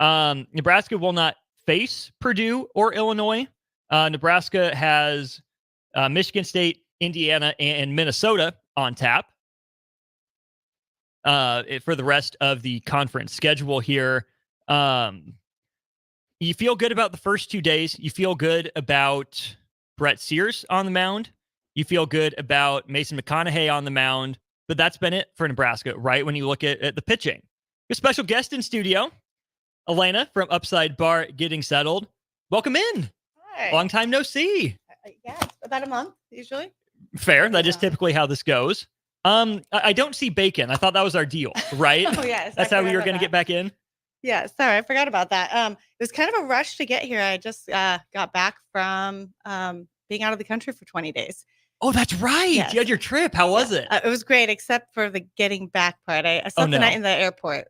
Nebraska will not face Purdue or Illinois. Nebraska has Michigan State, Indiana, and Minnesota on tap for the rest of the conference schedule here. You feel good about the first 2 days. You feel good about Brett Sears on the mound. You feel good about Mason McConaughey on the mound. But that's been it for Nebraska, right? When you look at the pitching. A special guest in studio, Elena from Upside Bar, getting settled. Welcome in. Hi. Long time no see. Yeah, about a month, usually. Fair. That is typically how this goes. I don't see bacon. I thought that was our deal, right? Oh, yes. That's how we were going to get back in? Yeah, sorry, I forgot about that. It was kind of a rush to get here. I just got back from being out of the country for 20 days. Oh, that's right. Yes. You had your trip. How was it? It was great, except for the getting back part. I slept the night in the airport.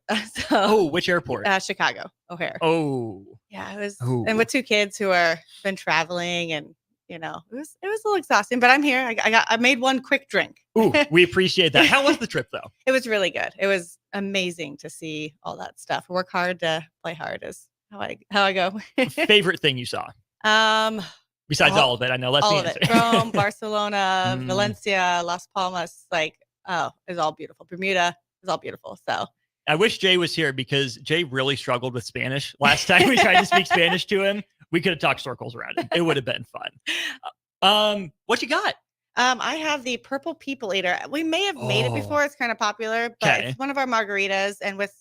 Which airport? Chicago, O'Hare. Oh. Yeah, it was. And with 2 kids who are been traveling, and it was a little exhausting. But I'm here. I made one quick drink. Ooh, we appreciate that. How was the trip though? It was really good. It was amazing to see all that stuff. Work hard to play hard is how I go. Favorite thing you saw? Besides all of it, I know. Let's all of it. Rome, Barcelona, Valencia, Las Palmas. It was all beautiful. Bermuda is all beautiful. So I wish Jay was here because Jay really struggled with Spanish last time we tried to speak Spanish to him. We could have talked circles around it. It would have been fun. What you got? I have the Purple People Eater. We may have made it before. It's kind of popular, but it's one of our margaritas. And with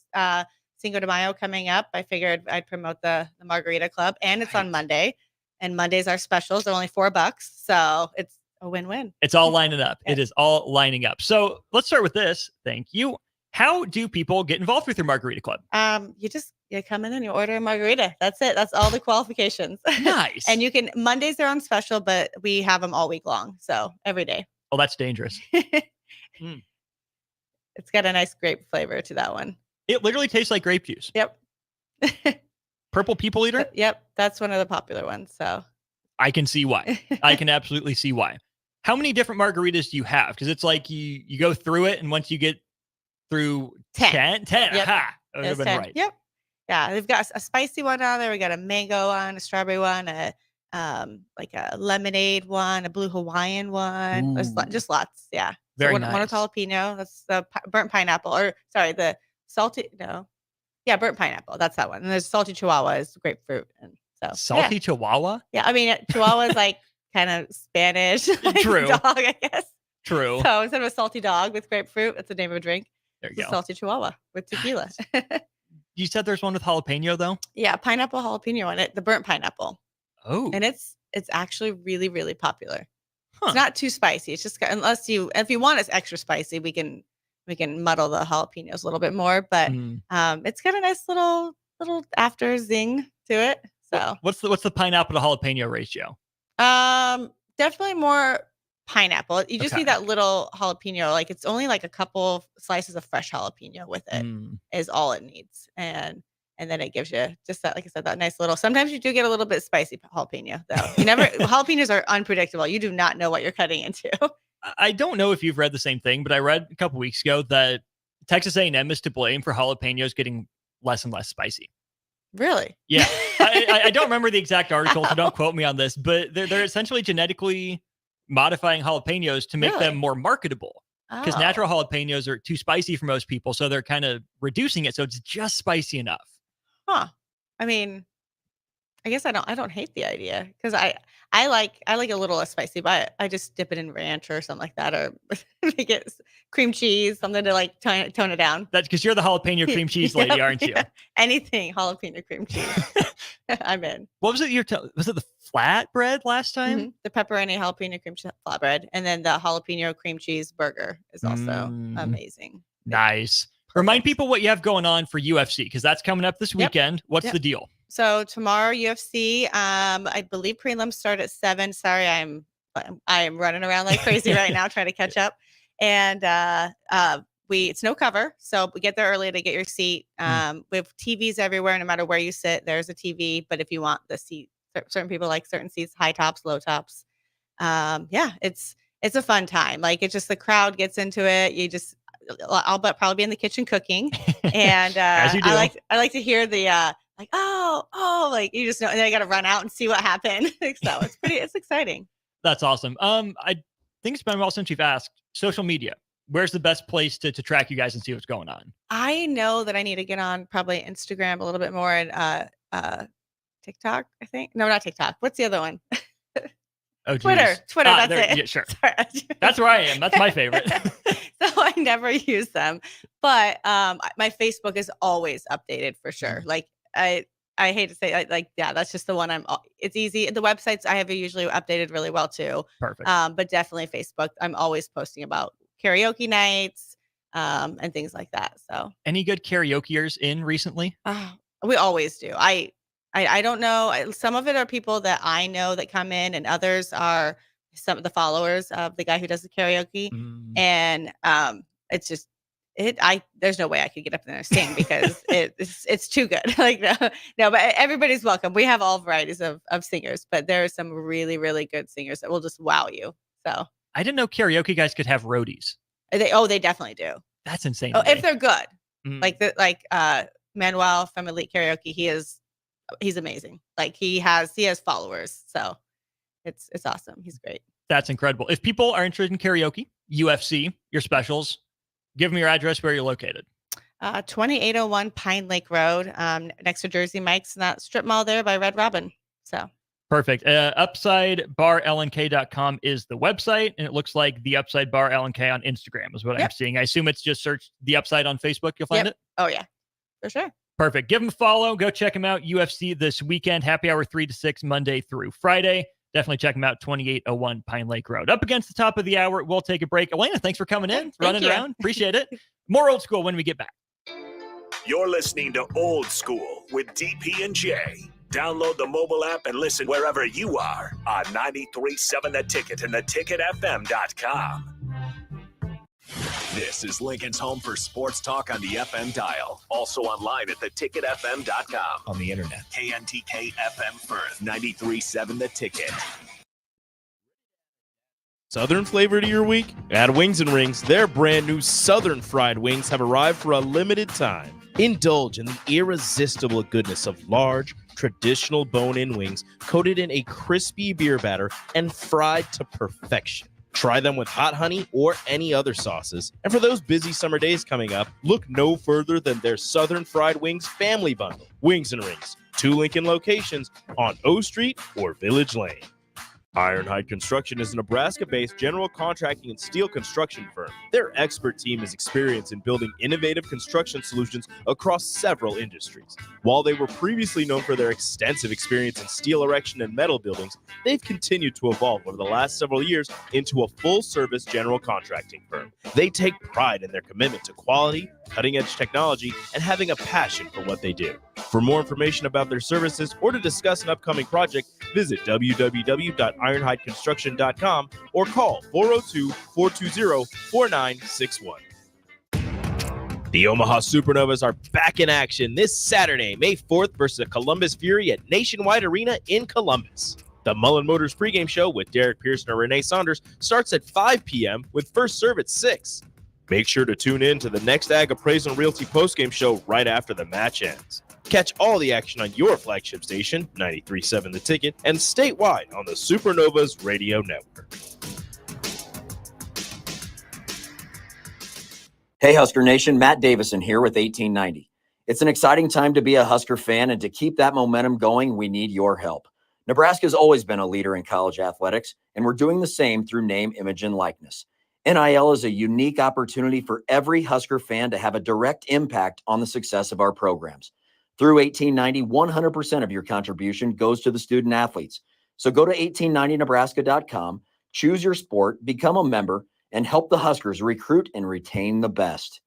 Cinco de Mayo coming up, I figured I'd promote the Margarita Club. And it's on Monday. And Mondays are specials. They're only $4. So it's a win-win. It's all lining up. It is all lining up. So let's start with this. Thank you. How do people get involved with your Margarita Club? You come in and you order a margarita. That's it. That's all the qualifications. Nice. And Mondays they're on special, but we have them all week long. So every day. Oh, that's dangerous. It's got a nice grape flavor to that one. It literally tastes like grape juice. Yep. Purple People Eater? Yep. That's one of the popular ones. So I can see why. I can absolutely see why. How many different margaritas do you have? Because it's like you go through it, and once you get through 10. Yep. Aha, I would have been 10. right. Yep. Yeah, they've got a spicy one on there. We got a mango one, a strawberry one, a lemonade one, a blue Hawaiian one. There's just lots. Yeah. Very one, nice. One with jalapeno. That's the burnt pineapple, the salty. No, yeah, burnt pineapple. That's that one. And there's salty Chihuahua is grapefruit, and so salty Chihuahua. Yeah, I mean Chihuahua is like kind of Spanish. True. Dog, I guess. True. So instead of a salty dog with grapefruit, that's the name of a drink. There you go. Salty Chihuahua with tequila. You said there's one with jalapeno though? Yeah, pineapple jalapeno on it, the burnt pineapple. Oh. And it's actually really, really popular. It's not too spicy. It's just if you want it extra spicy, we can muddle the jalapenos a little bit more, but it's got a nice little after zing to it. So what's the pineapple to jalapeno ratio? Definitely more pineapple. You just need that little jalapeno. Like it's only like a couple slices of fresh jalapeno with it is all it needs. And then it gives you just that, like I said, that nice little, sometimes you do get a little bit spicy jalapeno though. Jalapenos are unpredictable. You do not know what you're cutting into. I don't know if you've read the same thing, but I read a couple weeks ago that Texas A&M is to blame for jalapenos getting less and less spicy. Really? Yeah. I don't remember the exact article, so don't quote me on this, but they're essentially genetically modifying jalapenos to make them more marketable. Because natural jalapenos are too spicy for most people, so they're kind of reducing it so it's just spicy enough. Huh. I mean, I guess I don't hate the idea because I like a little less spicy, but I just dip it in ranch or something like that, or make it cream cheese, something to like tone it down. That's because you're the jalapeno cream cheese lady, aren't you? Anything jalapeno cream cheese, I'm in. What was it? Was it the flatbread last time? Mm-hmm. The pepperoni jalapeno cream cheese flatbread, and then the jalapeno cream cheese burger is also amazing. Nice. Remind people what you have going on for UFC because that's coming up this weekend. What's the deal? So tomorrow UFC, I believe prelims start at 7. Sorry, I am running around like crazy right now trying to catch up. And it's no cover, so we get there early to get your seat. We have TVs everywhere, no matter where you sit. There's a TV, but if you want the seat, certain people like certain seats, high tops, low tops. It's a fun time. Like it's just the crowd gets into it. I'll probably be in the kitchen cooking, and As you do. I like to hear the like like you just know, and then I got to run out and see what happened. So it's exciting. That's awesome. I think it's been a while since you've asked. Social media. Where's the best place to track you guys and see what's going on? I know that I need to get on probably Instagram a little bit more and TikTok. I think no, not TikTok. What's the other one? Oh, Twitter. That's it. Yeah, sure. That's where I am. That's my favorite. So I never use them, but my Facebook is always updated for sure. Like I I hate to say yeah, that's just the one it's easy. The websites I have usually updated really well too. Perfect. But definitely Facebook. I'm always posting about karaoke nights and things like that. So any good karaokeers in recently? We always do. I don't know. Some of it are people that I know that come in, and others are some of the followers of the guy who does the karaoke. And it's just there's no way I could get up there and sing because it's too good. Like no, but everybody's welcome. We have all varieties of singers, but there are some really, really good singers that will just wow you. So I didn't know karaoke guys could have roadies. They definitely do. That's insane. Oh, if they're good. Like Manuel from Elite Karaoke, he's amazing. Like he has followers. So it's awesome. He's great. That's incredible. If people are interested in karaoke, UFC, your specials, give them your address where you're located. 2801 Pine Lake Road, next to Jersey Mike's in that strip mall there by Red Robin. So perfect. UpsideBarLNK.com is the website, and it looks like the Upside Bar LNK on Instagram is what I'm seeing. I assume it's just search the Upside on Facebook. You'll find it. Oh yeah, for sure. Perfect. Give them a follow. Go check them out. UFC this weekend. Happy hour 3 to 6 Monday through Friday. Definitely check them out. 2801 Pine Lake Road. Up against the top of the hour. We'll take a break. Elena, thanks for coming in, running around. Appreciate it. More old school when we get back. You're listening to Old School with DP and J. Download the mobile app and listen wherever you are on 93.7 The Ticket and theticketfm.com. This is Lincoln's home for sports talk on the FM dial. Also online at theticketfm.com. On the internet. KNTK FM Firth, 93.7 The Ticket. Southern flavor to your week? At Wings and Rings, their brand new Southern fried wings have arrived for a limited time. Indulge in the irresistible goodness of large, traditional bone-in wings coated in a crispy beer batter and fried to perfection. Try them with hot honey or any other sauces. And for those busy summer days coming up, look no further than their Southern Fried Wings Family Bundle. Wings and Rings, 2 Lincoln locations on O Street or Village Lane. Ironhide Construction is a Nebraska-based general contracting and steel construction firm. Their expert team is experienced in building innovative construction solutions across several industries. While they were previously known for their extensive experience in steel erection and metal buildings, they've continued to evolve over the last several years into a full-service general contracting firm. They take pride in their commitment to quality, cutting-edge technology, and having a passion for what they do. For more information about their services or to discuss an upcoming project, visit www.ironhideconstruction.com or call 402-420-4961. The Omaha Supernovas are back in action this Saturday, May 4th versus the Columbus Fury at Nationwide Arena in Columbus. The Mullen Motors pregame show with Derek Pearson and Renee Saunders starts at 5 p.m. with first serve at 6. Make sure to tune in to the next Ag Appraisal and Realty postgame show right after the match ends. Catch all the action on your flagship station, 93.7 The Ticket, and statewide on the Supernovas Radio Network. Hey, Husker Nation, Matt Davison here with 1890. It's an exciting time to be a Husker fan, and to keep that momentum going, we need your help. Nebraska's always been a leader in college athletics, and we're doing the same through name, image, and likeness. NIL is a unique opportunity for every Husker fan to have a direct impact on the success of our programs. Through 1890, 100% of your contribution goes to the student athletes. So go to 1890nebraska.com, choose your sport, become a member, and help the Huskers recruit and retain the best.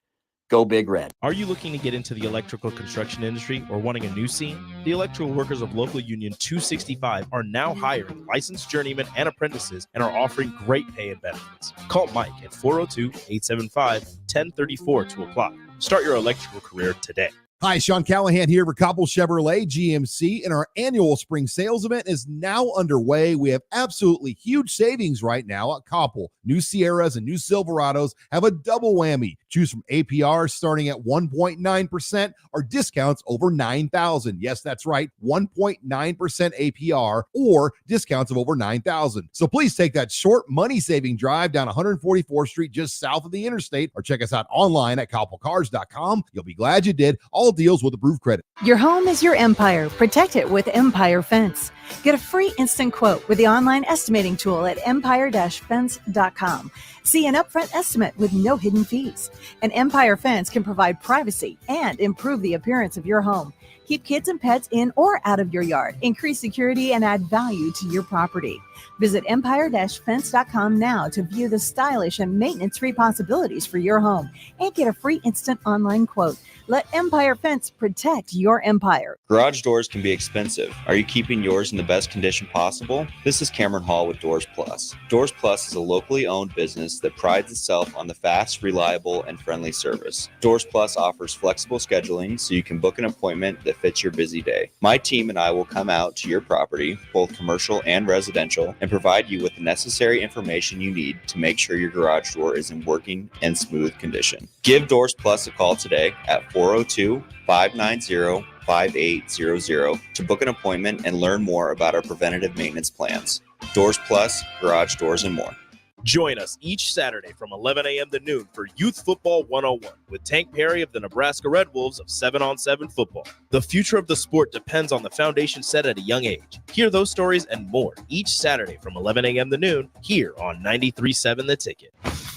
Go Big Red. Are you looking to get into the electrical construction industry or wanting a new scene? The electrical workers of local union 265 are now hiring licensed journeymen and apprentices and are offering great pay and benefits. Call Mike at 402-875-1034 to apply. Start your electrical career today. Hi, Sean Callahan here for Koppel Chevrolet GMC, and our annual spring sales event is now underway. We have absolutely huge savings right now at Koppel. New Sierras and new Silverados have a double whammy. Choose from APR starting at 1.9% or discounts over $9,000. Yes, that's right, 1.9% APR or discounts of over $9,000. So please take that short money-saving drive down 144th Street just south of the interstate, or check us out online at koppelcars.com. You'll be glad you did. All deals with approved credit. Your home is your empire. Protect it with Empire Fence. Get a free instant quote with the online estimating tool at empire-fence.com. See an upfront estimate with no hidden fees. An Empire Fence can provide privacy and improve the appearance of your home. Keep kids and pets in or out of your yard, increase security, and add value to your property. Visit empire-fence.com now to view the stylish and maintenance-free possibilities for your home and get a free instant online quote. Let Empire Fence protect your empire. Garage doors can be expensive. Are you keeping yours in the best condition possible? This is Cameron Hall with Doors Plus. Doors Plus is a locally owned business that prides itself on the fast, reliable, and friendly service. Doors Plus offers flexible scheduling so you can book an appointment that fits your busy day. My team and I will come out to your property, both commercial and residential, and provide you with the necessary information you need to make sure your garage door is in working and smooth condition. Give Doors Plus a call today at 402-590-5800 to book an appointment and learn more about our preventative maintenance plans. Doors Plus, garage doors, and more. Join us each Saturday from 11 a.m. to noon for Youth Football 101 with Tank Perry of the Nebraska Red Wolves of 7-on-7 football. The future of the sport depends on the foundation set at a young age. Hear those stories and more each Saturday from 11 a.m. to noon here on 93.7 The Ticket.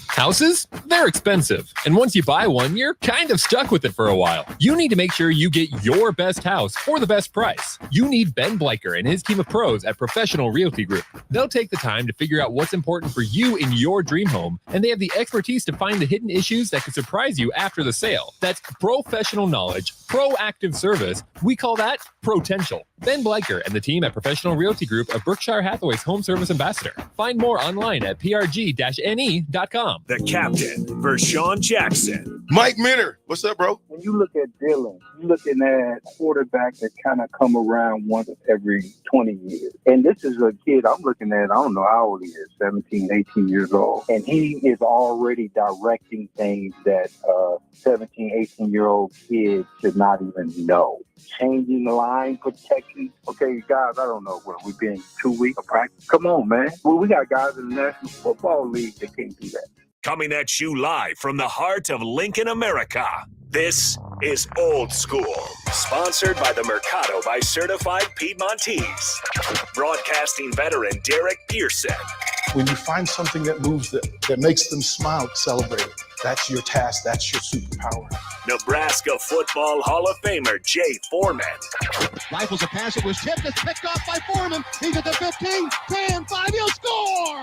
Houses? They're expensive. And once you buy one, you're kind of stuck with it for a while. You need to make sure you get your best house for the best price. You need Ben Bleicher and his team of pros at Professional Realty Group. They'll take the time to figure out what's important for you in your dream home, and they have the expertise to find the hidden issues that could surprise you after the sale. That's professional knowledge, proactive service. We call that potential. Ben Bleicher and the team at Professional Realty Group of Berkshire Hathaway's home service ambassador. Find more online at prg-ne.com. The captain, Vershawn Jackson. Mike Minner, what's up, bro? When you look at Dylan, you're looking at quarterbacks that kind of come around once every 20 years. And this is a kid I'm looking at, I don't know how old he is, 17, 18 years old. And he is already directing things that a 17, 18-year-old kid should not even know. Changing the line protection. Okay, guys, I don't know what we've been 2 weeks of practice. Come on, man. Well, we got guys in the National Football League that can't do that. Coming at you live from the heart of Lincoln, America. This is Old School, sponsored by the Mercado by Certified Piedmontese. Broadcasting veteran Derek Pearson. When you find something that moves them, that makes them smile, celebrate it. That's your task. That's your superpower. Nebraska Football Hall of Famer Jay Foreman. Rifles a pass. It was tipped. It's picked off by Foreman. He's at the 15, 10, 5. He'll score!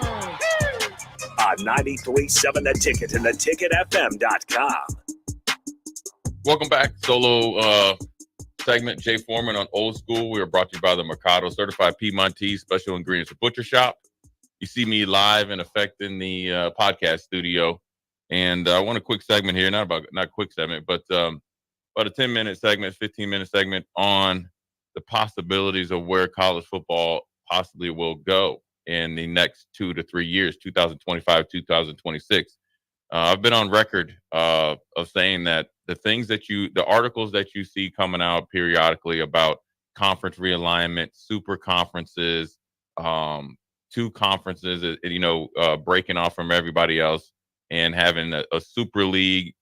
On 93.7 The Ticket and theticketfm.com. Welcome back. Solo segment, Jay Foreman on Old School. We are brought to you by the Mercado Certified Piedmontese Special Ingredients Butcher Shop. You see me live in effect in the podcast studio. And I want a quick segment here, not quick segment, but about a 10-minute segment, 15-minute segment on the possibilities of where college football possibly will go in the next 2 to 3 years, 2025, 2026. I've been on record of saying that the articles that you see coming out periodically about conference realignment, super conferences, two conferences, breaking off from everybody else and having a super leagues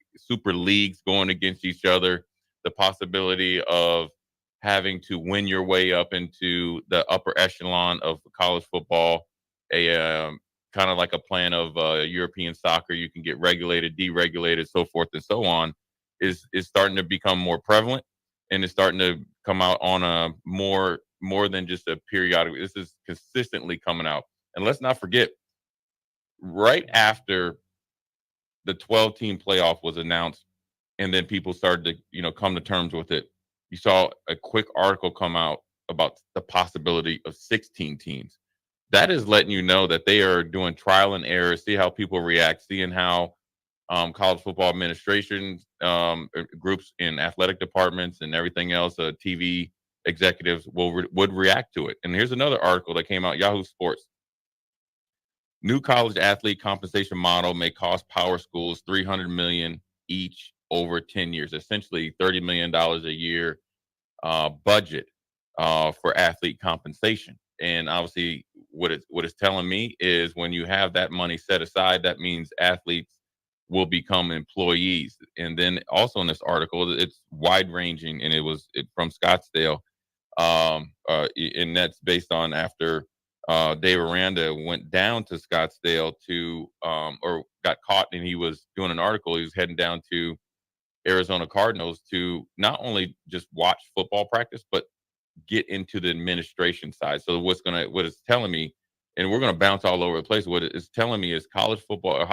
going against each other, the possibility of having to win your way up into the upper echelon of college football, kind of like a plan of European soccer. You can get regulated, deregulated, so forth and so on, is starting to become more prevalent, and it's starting to come out on a more than just a periodic. This is consistently coming out. And let's not forget, right after the 12-team playoff was announced, and then people started to, come to terms with it, you saw a quick article come out about the possibility of 16 teams. That is letting you know that they are doing trial and error, see how people react, seeing how college football administration groups in athletic departments and everything else, TV executives would react to it. And here's another article that came out, Yahoo Sports. New college athlete compensation model may cost power schools $300 million each over 10 years, essentially $30 million a year budget for athlete compensation. And obviously, what it's telling me is when you have that money set aside, that means athletes will become employees. And then also in this article, it's wide ranging, and it from Scottsdale. And that's based on after Dave Aranda went down to Scottsdale to or got caught, and he was doing an article. He was heading down to Arizona Cardinals to not only just watch football practice, but get into the administration side. So what it's telling me, and we're going to bounce all over the place. What it's telling me is college football,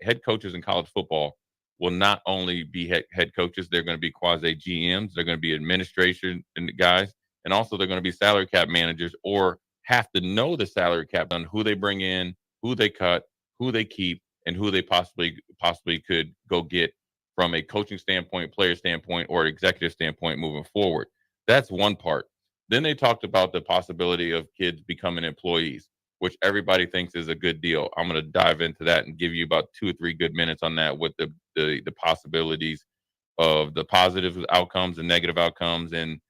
head coaches in college football will not only be head coaches, they're going to be quasi GMs, they're going to be administration and guys, and also they're going to be salary cap managers, or have to know the salary cap on who they bring in, who they cut, who they keep, and who they possibly could go get from a coaching standpoint, player standpoint, or executive standpoint moving forward. That's one part. Then they talked about the possibility of kids becoming employees, which everybody thinks is a good deal. I'm going to dive into that and give you about 2 or 3 good minutes on that, with the possibilities of the positive outcomes and negative outcomes, and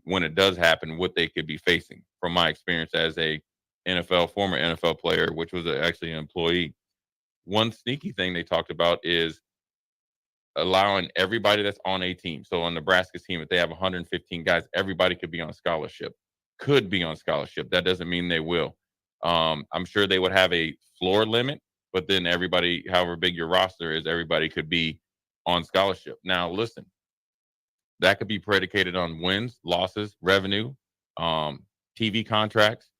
when it does happen, what they could be facing. From my experience as a former NFL player, which was actually an employee, one sneaky thing they talked about is allowing everybody that's on a team. So on Nebraska's team, if they have 115 guys, everybody could be on scholarship. That doesn't mean they will. I'm sure they would have a floor limit, but then everybody, however big your roster is, everybody could be on scholarship. Now, listen, that could be predicated on wins, losses, revenue, TV contracts,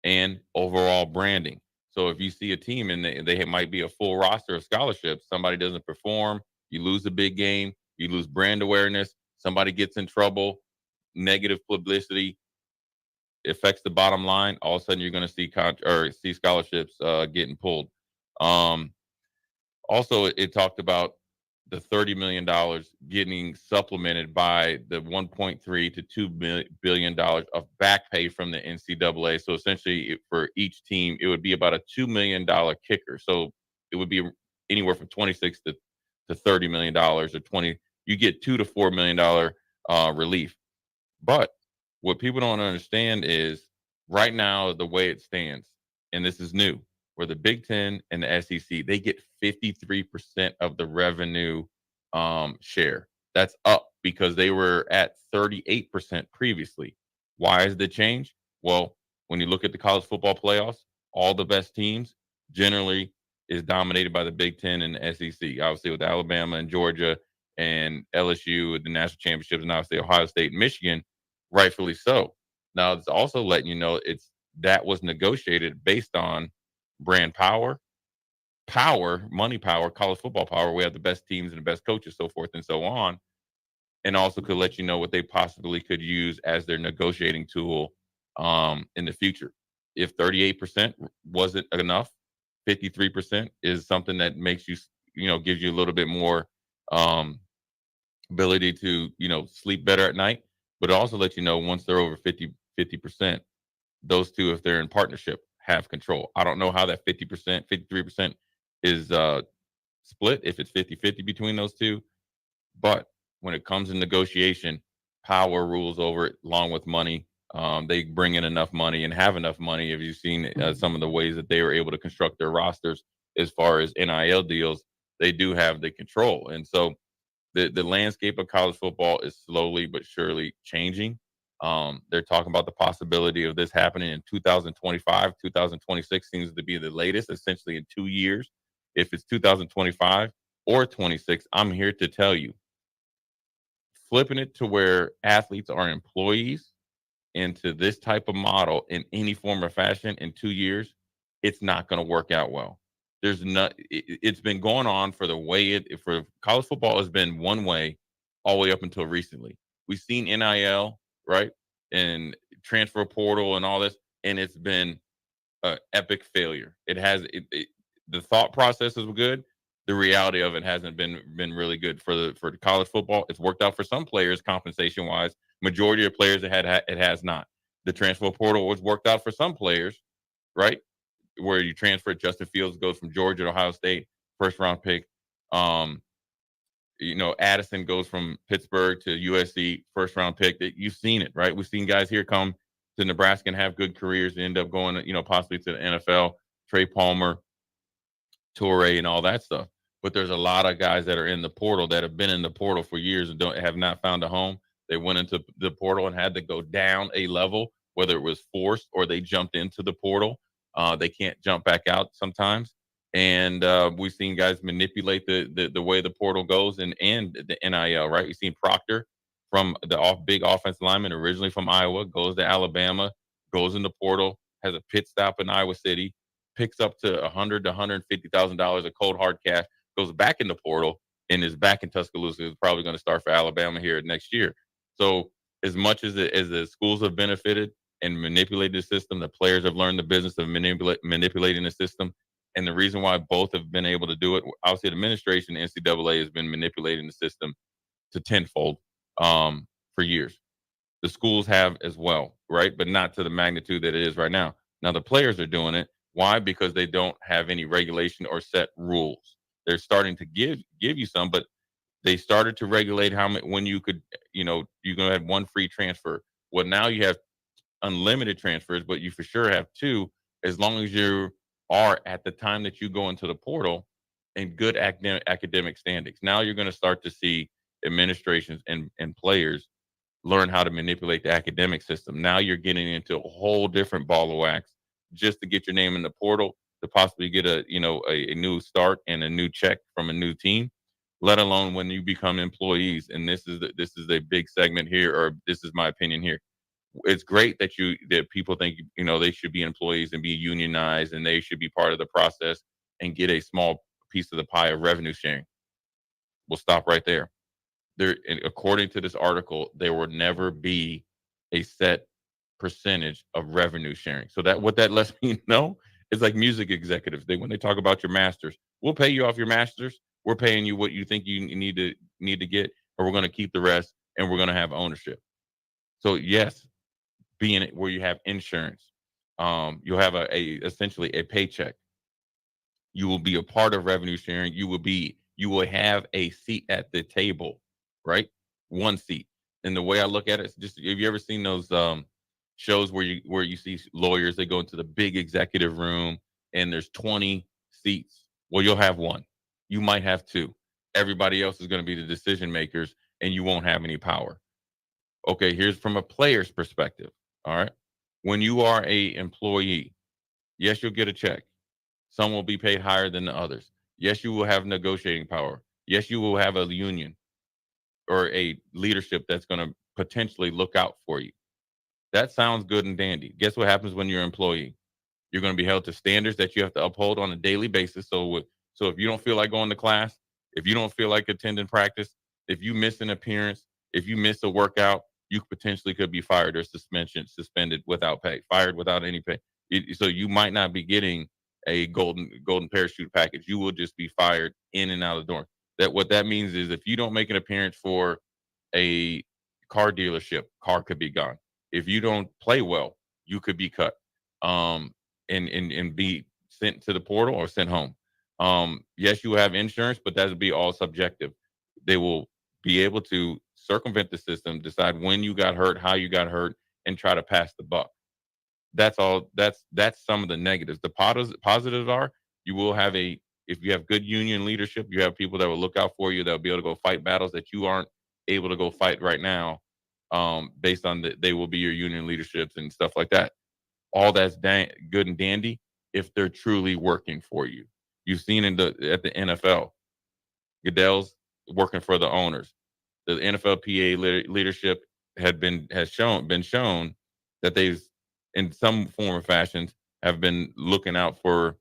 and overall branding. So if you see a team and they might be a full roster of scholarships, somebody doesn't perform, you lose a big game, you lose brand awareness, somebody gets in trouble, negative publicity affects the bottom line, all of a sudden you're going to see scholarships getting pulled. Also, it talked about the $30 million getting supplemented by the $1.3 to $2 billion of back pay from the NCAA. So essentially, for each team, it would be about a $2 million kicker. So it would be anywhere from 26 to $30 million, or 20. You get $2 to $4 million relief. But what people don't understand is right now, the way it stands, and this is new, where the Big Ten and the SEC, they get 53% of the revenue share. That's up because they were at 38% previously. Why is the change? Well, when you look at the college football playoffs, all the best teams generally is dominated by the Big Ten and the SEC. Obviously, with Alabama and Georgia and LSU at the national championships, and obviously Ohio State and Michigan, rightfully so. Now, it's also letting you know that was negotiated based on brand power, money power, college football power. We have the best teams and the best coaches, so forth and so on. And also could let you know what they possibly could use as their negotiating tool in the future. If 38% wasn't enough, 53% is something that makes you, gives you a little bit more ability to, sleep better at night, but it also lets you know once they're over 50%, those two, if they're in partnership, have control. I don't know how that 50%, 53% is split, if it's 50-50 between those two, but when it comes in negotiation, power rules over it along with money. They bring in enough money and have enough money. If you've seen some of the ways that they were able to construct their rosters as far as NIL deals, they do have the control. And so the landscape of college football is slowly but surely changing. They're talking about the possibility of this happening in 2025. 2026 seems to be the latest, essentially in 2 years. If it's 2025 or 26, I'm here to tell you, flipping it to where athletes are employees into this type of model in any form or fashion in 2 years, it's not going to work out well. It's been going on for college football has been one way all the way up until recently. We've seen NIL, right? And transfer portal and all this, and it's been an epic failure. The thought process is good. The reality of it hasn't been really good for college football. It's worked out for some players compensation wise. Majority of players it has not. The transfer portal was worked out for some players, right? Where you transfer, Justin Fields goes from Georgia to Ohio State, first round pick. Addison goes from Pittsburgh to USC, first round pick. You've seen it, right? We've seen guys here come to Nebraska and have good careers and end up going, possibly to the NFL. Trey Palmer, Torrey, and all that stuff. But there's a lot of guys that are in the portal that have been in the portal for years and have not found a home. They went into the portal and had to go down a level, whether it was forced or they jumped into the portal. They can't jump back out sometimes. And we've seen guys manipulate the way the portal goes and the NIL, right? We've seen Proctor from the big offensive lineman, originally from Iowa, goes to Alabama, goes in the portal, has a pit stop in Iowa City, picks up to $100,000 to $150,000 of cold hard cash, goes back in the portal, and is back in Tuscaloosa. Is probably going to start for Alabama here next year. So as much as the schools have benefited and manipulated the system, the players have learned the business of manipulating the system. And the reason why both have been able to do it, obviously the administration, NCAA, has been manipulating the system to tenfold for years. The schools have as well, right? But not to the magnitude that it is right now. Now the players are doing it. Why? Because they don't have any regulation or set rules. They're starting to give you some, but they started to regulate how many, when you could, you're going to have one free transfer. Well, now you have unlimited transfers, but you for sure have two, as long as you are at the time that you go into the portal in good academic standings. Now you're going to start to see administrations and players learn how to manipulate the academic system. Now you're getting into a whole different ball of wax just to get your name in the portal, to possibly get a new start and a new check from a new team, let alone when you become employees. And this is a big segment here, or this is my opinion here. It's great that people think they should be employees and be unionized and they should be part of the process and get a small piece of the pie of revenue sharing. We'll stop right there. According to this article, there will never be a set percentage of revenue sharing. So that what that lets me know is like music executives. When they talk about your masters, we'll pay you off your masters. We're paying you what you think you need to get, or we're going to keep the rest and we're going to have ownership. So yes, being it where you have insurance, you'll have essentially a paycheck. You will be a part of revenue sharing. You will have a seat at the table, right? One seat. And the way I look at it is just, have you ever seen those shows where you see lawyers, they go into the big executive room and there's 20 seats? Well, you'll have one. You might have two. Everybody else is going to be the decision makers and you won't have any power. Okay, here's from a player's perspective. All right. When you are a employee, yes, you'll get a check. Some will be paid higher than the others. Yes, you will have negotiating power. Yes, you will have a union or a leadership that's going to potentially look out for you. That sounds good and dandy. Guess what happens when you're an employee? You're going to be held to standards that you have to uphold on a daily basis. So if you don't feel like going to class, if you don't feel like attending practice, if you miss an appearance, if you miss a workout, you potentially could be fired or suspended without pay, fired without any pay. So you might not be getting a golden parachute package. You will just be fired in and out of the door. What that means is if you don't make an appearance for a car dealership, car could be gone. If you don't play well, you could be cut and be sent to the portal or sent home. Yes, you have insurance, but that would be all subjective. They will be able to circumvent the system, decide when you got hurt, how you got hurt, and try to pass the buck. That's all. That's some of the negatives. The positives are you will have if you have good union leadership, you have people that will look out for you, that will be able to go fight battles that you aren't able to go fight right now, based on they will be your union leaderships and stuff like that. All that's good and dandy if they're truly working for you. You've seen at the NFL, Goodell's working for the owners. The NFLPA leadership been shown that they've, in some form or fashion, have been looking out for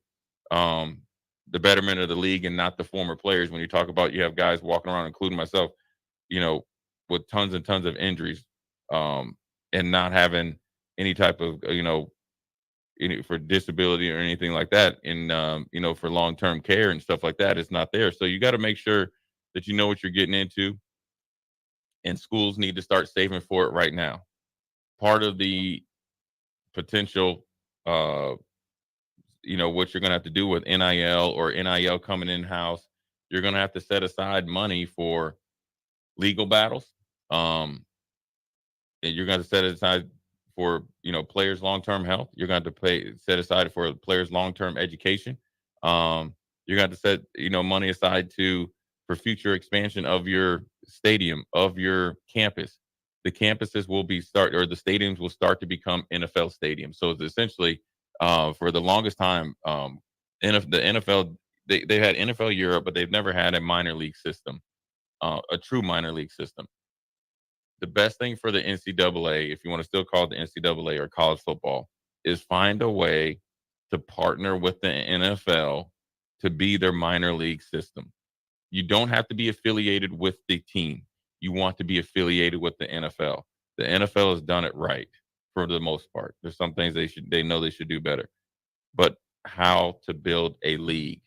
the betterment of the league and not the former players. When you talk about, you have guys walking around, including myself, with tons and tons of injuries, and not having any type of, for disability or anything like that, and for long-term care and stuff like that, it's not there. So you got to make sure that you know what you're getting into, and schools need to start saving for it right now. Part of the potential, what you're going to have to do with NIL or NIL coming in-house, you're going to have to set aside money for legal battles. And you're going to set it aside for, players' long-term health. You're going to set aside for players' long-term education. You're going to set, money aside for future expansion of your stadium, of your campus. the campuses will be the stadiums will start to become NFL stadiums. So it's essentially, for the longest time, the NFL, they've had NFL Europe, but they've never had a minor league system, a true minor league system. The best thing for the NCAA, if you want to still call it the NCAA or college football, is find a way to partner with the NFL to be their minor league system. You don't have to be affiliated with the team. You want to be affiliated with the NFL. The NFL has done it right for the most part. There's some things they know they should do better. But how to build a league,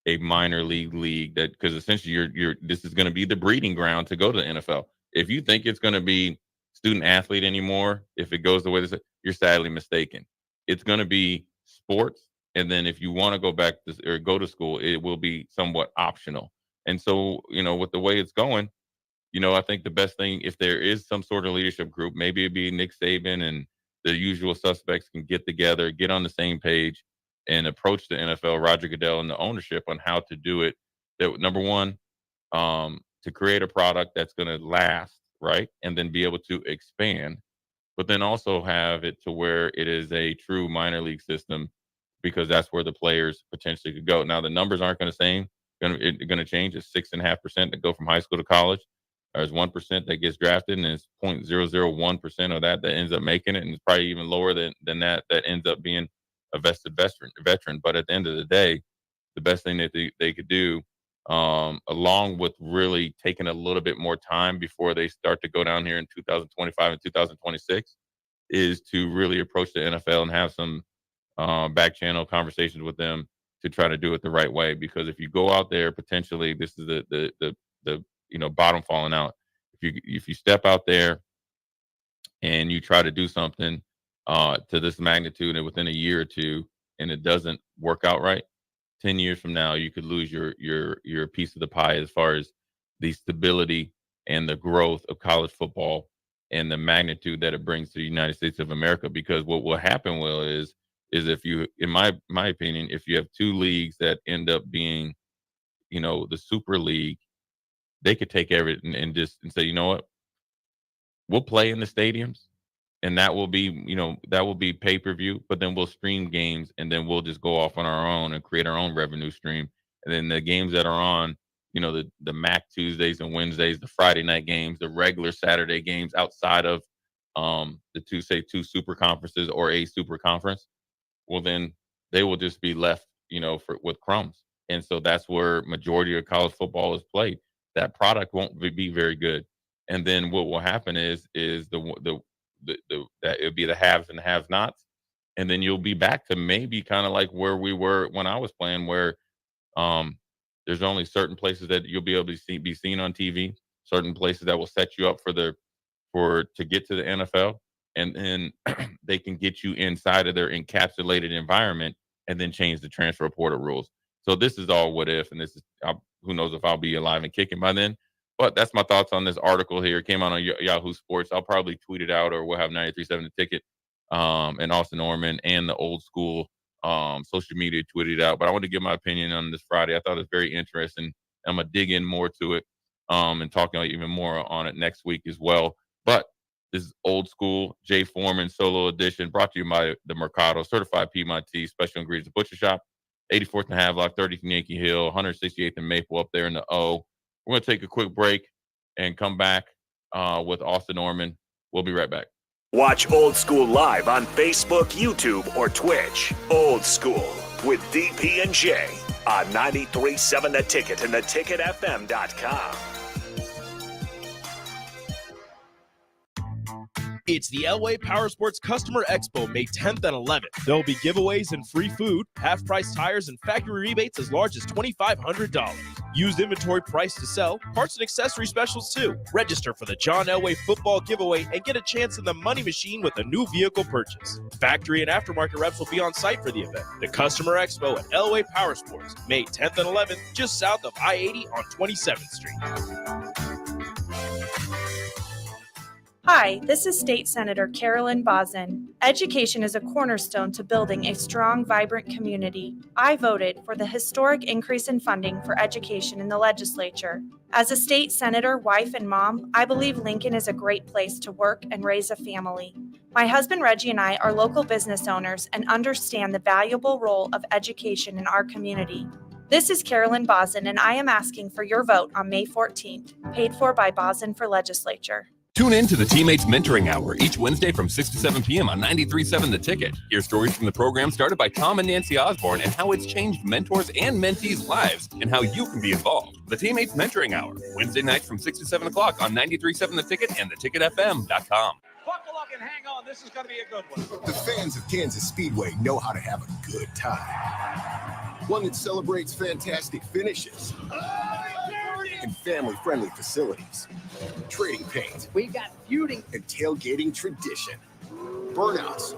a minor league that, because essentially this is going to be the breeding ground to go to the NFL. If you think it's going to be student athlete anymore, if it goes the way this, you're sadly mistaken. It's going to be sports, and then if you want to go back or go to school, it will be somewhat optional. And so, with the way it's going, I think the best thing, if there is some sort of leadership group, maybe it'd be Nick Saban and the usual suspects can get together, get on the same page, and approach the NFL, Roger Goodell, and the ownership on how to do it. That, number one, to create a product that's going to last, right, and then be able to expand, but then also have it to where it is a true minor league system, because that's where the players potentially could go. Now, the numbers aren't going to change. It's 6.5% that go from high school to college. There's 1% that gets drafted, and it's 0.001% of that ends up making it, and it's probably even lower than that ends up being a vested veteran. But at the end of the day, the best thing that they could do, along with really taking a little bit more time before they start to go down here in 2025 and 2026, is to really approach the NFL and have some back channel conversations with them to try to do it the right way. Because if you go out there, potentially this is the bottom falling out. If you step out there and you try to do something to this magnitude and within a year or two, and it doesn't work out right, 10 years from now, you could lose your piece of the pie as far as the stability and the growth of college football and the magnitude that it brings to the United States of America. Because what will happen, Will, is if you, in my opinion, if you have two leagues that end up being, the Super League, they could take everything and say, you know what, we'll play in the stadiums, and that will be pay-per-view, but then we'll stream games, and then we'll just go off on our own and create our own revenue stream. And then the games that are on, the MAC Tuesdays and Wednesdays, the Friday night games, the regular Saturday games outside of the two super conferences or a super conference, well, then they will just be left, with crumbs. And so that's where majority of college football is played. That product won't be very good. And then what will happen is that it'll be the haves and the have-nots, and then you'll be back to maybe kind of like where we were when I was playing, where there's only certain places that you'll be able to be seen on TV, certain places that will set you up to get to the NFL, and then they can get you inside of their encapsulated environment and then change the transfer portal rules. So this is all what if, and this is who knows if I'll be alive and kicking by then. But that's my thoughts on this article here. It came out on Yahoo Sports. I'll probably tweet it out, or we'll have 93.7 The Ticket and Austin Oerman and the Old School social media tweeted out. But I want to give my opinion on this Friday. I thought it was very interesting. I'm going to dig in more to it and talk even more on it next week as well. But this is Old School, Jay Foreman Solo Edition, brought to you by the Mercado, certified Piedmontese, special ingredients butcher shop, 84th and Havelock, 30th and Yankee Hill, 168th and Maple up there in the O. We're going to take a quick break and come back with Austin Oerman. We'll be right back. Watch Old School live on Facebook, YouTube, or Twitch. Old School with DP and J on 93.7 The Ticket and theticketfm.com. It's the Elway Power Sports Customer Expo, May 10th and 11th. There will be giveaways and free food, half-price tires, and factory rebates as large as $2,500. Used inventory price to sell, parts and accessory specials too. Register for the John Elway football giveaway and get a chance in the money machine with a new vehicle purchase. Factory and aftermarket reps will be on site for the event. The Customer Expo at Elway Power Sports, May 10th and 11th, just south of I-80 on 27th Street. Hi, this is State Senator Carolyn Bosn. Education is a cornerstone to building a strong, vibrant community. I voted for the historic increase in funding for education in the legislature. As a state senator, wife, and mom, I believe Lincoln is a great place to work and raise a family. My husband Reggie and I are local business owners and understand the valuable role of education in our community. This is Carolyn Bosn, and I am asking for your vote on May 14th, paid for by Bosn for Legislature. Tune in to the Teammates Mentoring Hour each Wednesday from 6 to 7 p.m. on 93.7 The Ticket. Hear stories from the program started by Tom and Nancy Osborne and how it's changed mentors and mentees' lives and how you can be involved. The Teammates Mentoring Hour, Wednesday nights from 6 to 7 o'clock on 93.7 The Ticket and theticketfm.com. Buckle up and hang on. This is going to be a good one. The fans of Kansas Speedway know how to have a good time. One that celebrates fantastic finishes and family-friendly facilities. Trading paint. We got feuding and tailgating tradition. Burnouts,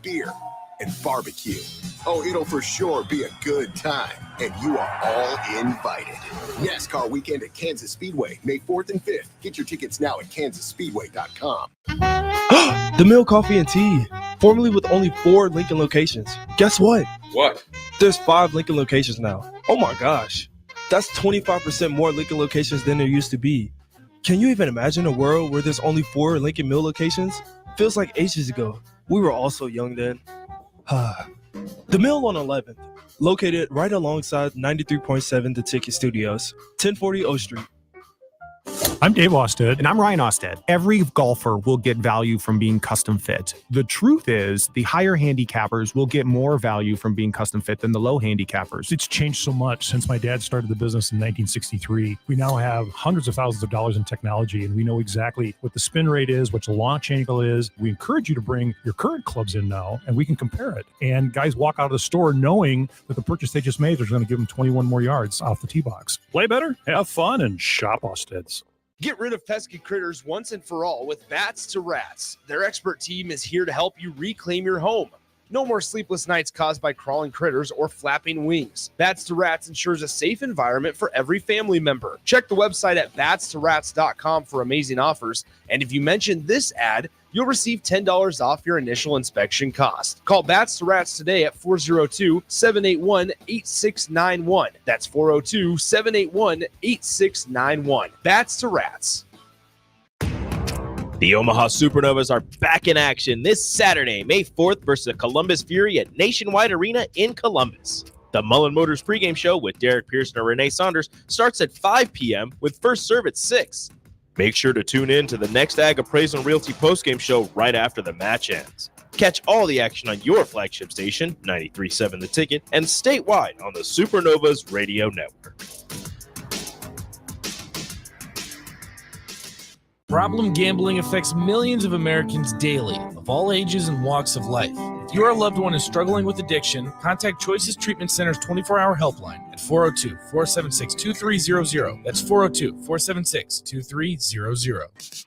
beer, and barbecue. Oh, it'll for sure be a good time, and you are all invited. NASCAR weekend at Kansas Speedway, May 4th and 5th. Get your tickets now at kansasspeedway.com. The Mill Coffee and Tea, formerly with only 4 Lincoln locations. Guess what? What? There's 5 Lincoln locations now. Oh my gosh. That's 25% more Lincoln locations than there used to be. Can you even imagine a world where there's only 4 Lincoln Mill locations? Feels like ages ago. We were all so young then. The Mill on 11th, located right alongside 93.7 The Ticket Studios, 1040 O Street. I'm Dave Osted. And I'm Ryan Osted. Every golfer will get value from being custom fit. The truth is, the higher handicappers will get more value from being custom fit than the low handicappers. It's changed so much since my dad started the business in 1963. We now have hundreds of thousands of dollars in technology, and we know exactly what the spin rate is, what the launch angle is. We encourage you to bring your current clubs in now, and we can compare it. And guys walk out of the store knowing that the purchase they just made is going to give them 21 more yards off the tee box. Play better, have fun, and shop Osted's. Get rid of pesky critters once and for all with Bats to Rats. Their expert team is here to help you reclaim your home. No more sleepless nights caused by crawling critters or flapping wings. Bats to Rats ensures a safe environment for every family member. Check the website at batstoRats.com for amazing offers. And if you mention this ad, you'll receive $10 off your initial inspection cost. Call Bats to Rats today at 402-781-8691. That's 402-781-8691. Bats to Rats. The Omaha Supernovas are back in action this Saturday, May 4th versus the Columbus Fury at Nationwide Arena in Columbus. The Mullen Motors pregame show with Derek Pearson and Renee Saunders starts at 5 p.m. with first serve at 6. Make sure to tune in to the next Ag Appraisal and Realty postgame show right after the match ends. Catch all the action on your flagship station, 93.7 The Ticket, and statewide on the Supernovas Radio Network. Problem gambling affects millions of Americans daily, of all ages and walks of life. If your loved one is struggling with addiction, contact Choices Treatment Center's 24-hour helpline at 402-476-2300. That's 402-476-2300.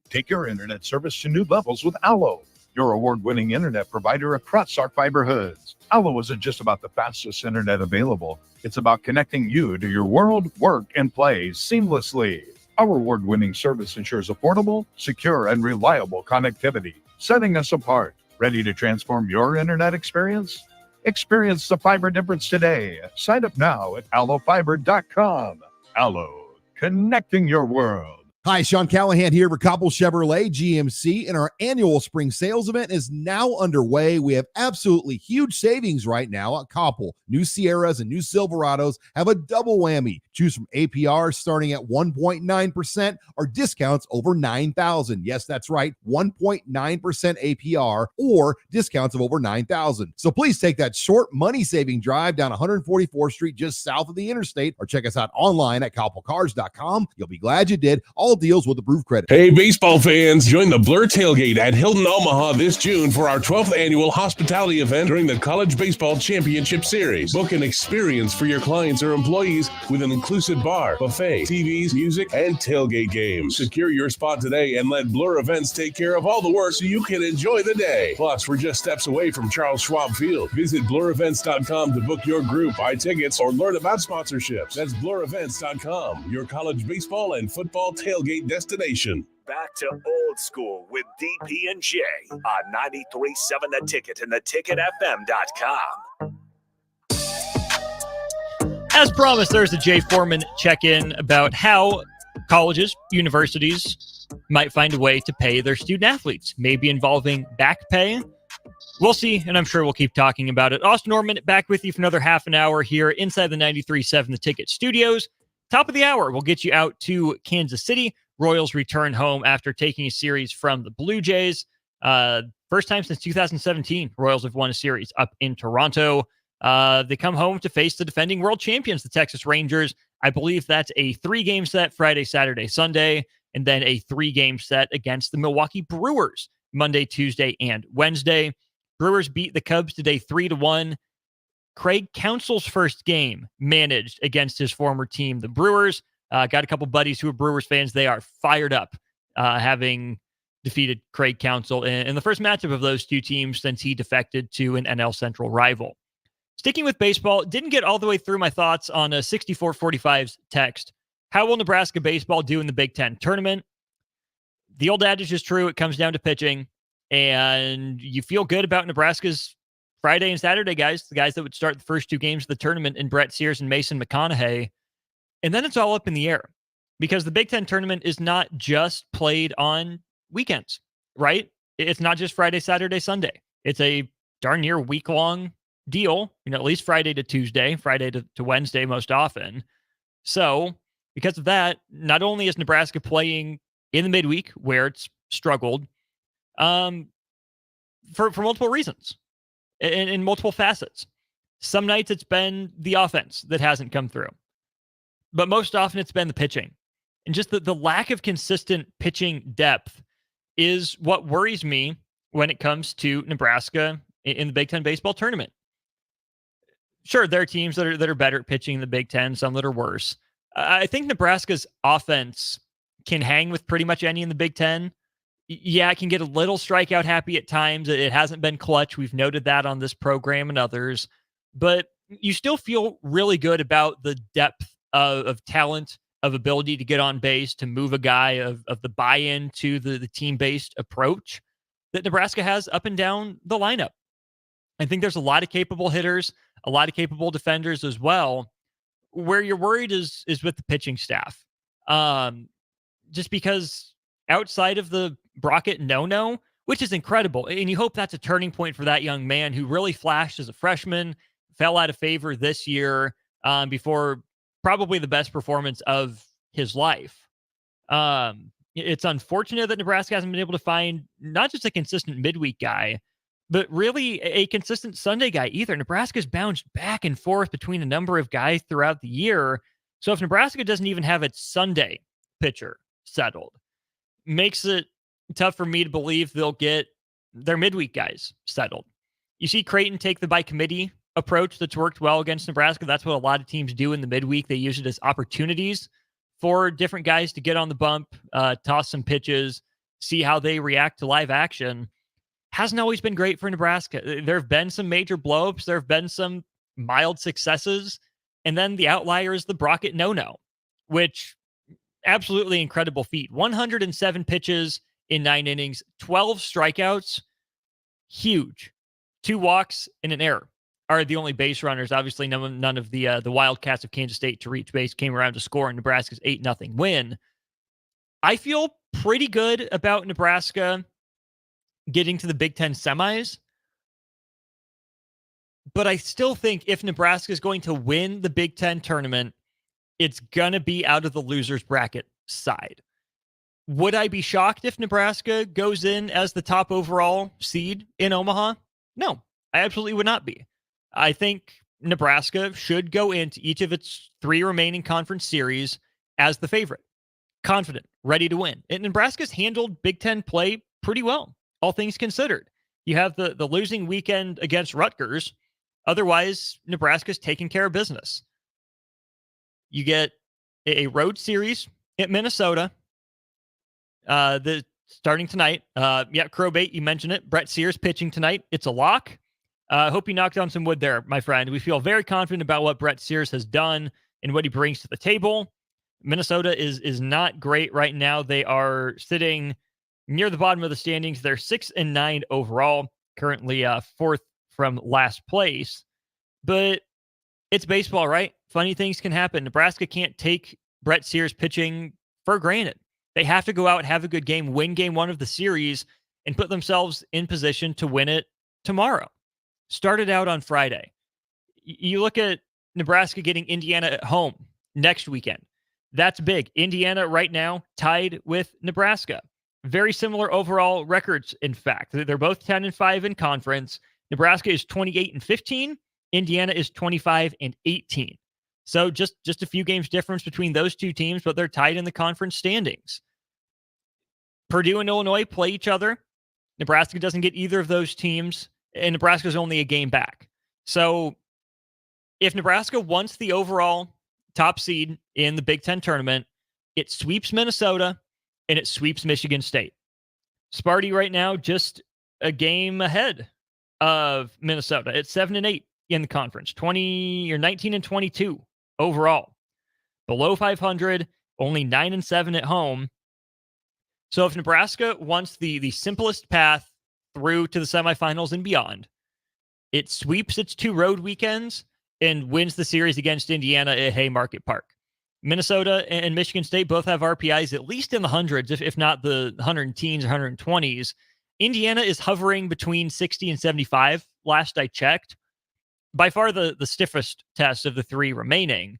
Take your internet service to new levels with Allo, your award-winning internet provider across our fiber hoods. Allo isn't just about the fastest internet available. It's about connecting you to your world, work, and play seamlessly. Our award-winning service ensures affordable, secure, and reliable connectivity, setting us apart. Ready to transform your internet experience? Experience the fiber difference today. Sign up now at allofiber.com. Allo, connecting your world. Hi, Sean Callahan here for Koppel Chevrolet GMC, and our annual spring sales event is now underway. We have absolutely huge savings right now at Koppel. New Sierras and new Silverados have a double whammy. Choose from APR starting at 1.9% or discounts over $9,000. Yes, that's right, 1.9% APR or discounts of over $9,000. So please take that short money-saving drive down 144th Street just south of the interstate, or check us out online at koppelcars.com. You'll be glad you did. All deals with approved credit. Hey, baseball fans, join the Blur Tailgate at Hilton Omaha this June for our 12th annual hospitality event during the College Baseball Championship Series. Book an experience for your clients or employees with an inclusive bar, buffet, TVs, music, and tailgate games. Secure your spot today and let Blur Events take care of all the work so you can enjoy the day. Plus, we're just steps away from Charles Schwab Field. Visit blurevents.com to book your group, buy tickets, or learn about sponsorships. That's blurevents.com, your college baseball and football tailgate destination. back to Old School with DP and J on 93.7 The Ticket and theticketfm.com. As promised, there's a Jay Foreman check-in about how colleges, universities might find a way to pay their student athletes, maybe involving back pay. We'll see, and I'm sure we'll keep talking about it. Austin Oerman back with you for another half an hour here inside the 93.7 The Ticket studios. Top of the hour, we'll get you out to Kansas City. Royals return home after taking a series from the Blue Jays. First time since 2017, Royals have won a series up in Toronto. They come home to face the defending world champions, the Texas Rangers. I believe that's a 3-game set Friday, Saturday, Sunday, and then a 3-game set against the Milwaukee Brewers Monday, Tuesday, and Wednesday. Brewers beat the Cubs today 3-1. Craig Counsell's first game managed against his former team, the Brewers. Got a couple buddies who are Brewers fans. They are fired up having defeated Craig Counsell in the first matchup of those two teams since he defected to an NL Central rival. Sticking with baseball, didn't get all the way through my thoughts on a 6445's text. How will Nebraska baseball do in the Big Ten tournament? The old adage is true. It comes down to pitching. And you feel good about Nebraska's Friday and Saturday guys, the guys that would start the first 2 games of the tournament in Brett Sears and Mason McConaughey. And then it's all up in the air because the Big Ten tournament is not just played on weekends, right? It's not just Friday, Saturday, Sunday. It's a darn near week-long deal, at least Friday to Tuesday, Friday to Wednesday most often. So because of that, not only is Nebraska playing in the midweek where it's struggled, for multiple reasons, in multiple facets. Some nights it's been the offense that hasn't come through, but most often it's been the pitching. And just the lack of consistent pitching depth is what worries me when it comes to Nebraska in the Big Ten baseball tournament. Sure, there are teams that are better at pitching in the Big Ten, some that are worse. I think Nebraska's offense can hang with pretty much any in the Big Ten. Yeah, it can get a little strikeout happy at times. It hasn't been clutch. We've noted that on this program and others. But you still feel really good about the depth of talent, of ability to get on base, to move a guy, of the buy-in to the team-based approach that Nebraska has up and down the lineup. I think there's a lot of capable hitters, a lot of capable defenders as well. Where you're worried is with the pitching staff. Just because outside of the Brockett no-no, which is incredible, and you hope that's a turning point for that young man who really flashed as a freshman, fell out of favor this year before probably the best performance of his life. It's unfortunate that Nebraska hasn't been able to find not just a consistent midweek guy, but really a consistent Sunday guy either. Nebraska's bounced back and forth between a number of guys throughout the year. So if Nebraska doesn't even have its Sunday pitcher settled, makes it tough for me to believe they'll get their midweek guys settled. You see Creighton take the by committee approach that's worked well against Nebraska. That's what a lot of teams do in the midweek. They use it as opportunities for different guys to get on the bump, toss some pitches, see how they react to live action. Hasn't always been great for Nebraska. There have been some major blowups. There have been some mild successes. And then the outlier is the Brockett no-no, which absolutely incredible feat. 107 pitches in 9 innings, 12 strikeouts. Huge. 2 walks and an error are the only base runners. Obviously, none of the Wildcats of Kansas State to reach base came around to score in Nebraska's 8-0 win. I feel pretty good about Nebraska getting to the Big Ten semis, but I still think if Nebraska is going to win the Big Ten tournament, it's going to be out of the loser's bracket side. Would I be shocked if Nebraska goes in as the top overall seed in Omaha? No, I absolutely would not be. I think Nebraska should go into each of its 3 remaining conference series as the favorite, confident, ready to win. And Nebraska's handled Big Ten play pretty well, all things considered. You have the losing weekend against Rutgers. Otherwise, Nebraska's taking care of business. You get a road series at Minnesota. Starting tonight. Crowbait, you mentioned it. Brett Sears pitching tonight. It's a lock. Hope you knocked down some wood there, my friend. We feel very confident about what Brett Sears has done and what he brings to the table. Minnesota is not great right now. They are sitting near the bottom of the standings. They're 6-9 overall, currently fourth from last place. But it's baseball, right? Funny things can happen. Nebraska can't take Brett Sears pitching for granted. They have to go out, have a good game, win game one of the series, and put themselves in position to win it tomorrow. Started out on Friday. You look at Nebraska getting Indiana at home next weekend. That's big. Indiana right now tied with Nebraska. Very similar overall records, in fact. They're both 10-5 in conference. Nebraska is 28-15. Indiana is 25-18. So just a few games difference between those two teams, but they're tied in the conference standings. Purdue and Illinois play each other. Nebraska doesn't get either of those teams, and Nebraska's only a game back. So if Nebraska wants the overall top seed in the Big Ten tournament, it sweeps Minnesota and it sweeps Michigan State. Sparty right now just a game ahead of Minnesota. It's 7-8 in the conference, 19-22 overall. Below 500, only 9-7 at home. So if Nebraska wants the simplest path through to the semifinals and beyond, it sweeps its two road weekends and wins the series against Indiana at Haymarket Park. Minnesota and Michigan State both have RPIs at least in the hundreds, if not the 110s or 120s. Indiana is hovering between 60 and 75, last I checked. By far the stiffest test of the three remaining.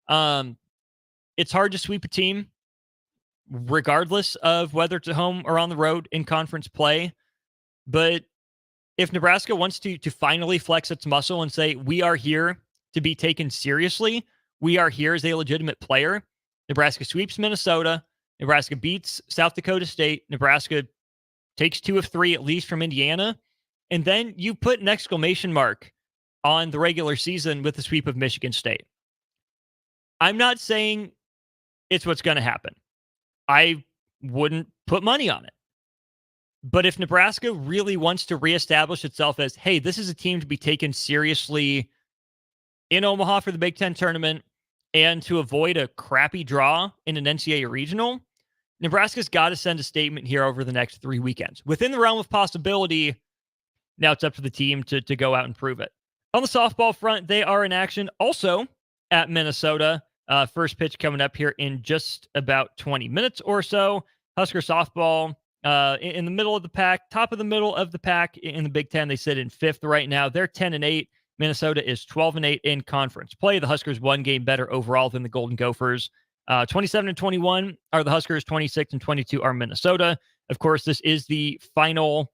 It's hard to sweep a team, regardless of whether it's at home or on the road in conference play. But if Nebraska wants to finally flex its muscle and say, we are here to be taken seriously, we are here as a legitimate player, Nebraska sweeps Minnesota, Nebraska beats South Dakota State, Nebraska takes 2 of 3 at least from Indiana, and then you put an exclamation mark on the regular season with the sweep of Michigan State. I'm not saying it's what's going to happen. I wouldn't put money on it. But if Nebraska really wants to reestablish itself as, hey, this is a team to be taken seriously in Omaha for the Big Ten tournament and to avoid a crappy draw in an NCAA regional, Nebraska's got to send a statement here over the next 3 weekends. Within the realm of possibility, now it's up to the team to go out and prove it. On the softball front, they are in action also at Minnesota. First pitch coming up here in just about 20 minutes or so. Husker softball in the middle of the pack, top of the middle of the pack in the Big Ten. They sit in 5th right now. They're 10-8. Minnesota is 12-8 in conference play. The Huskers 1 game better overall than the Golden Gophers. 27-21 are the Huskers. 26-22 are Minnesota. Of course, this is the final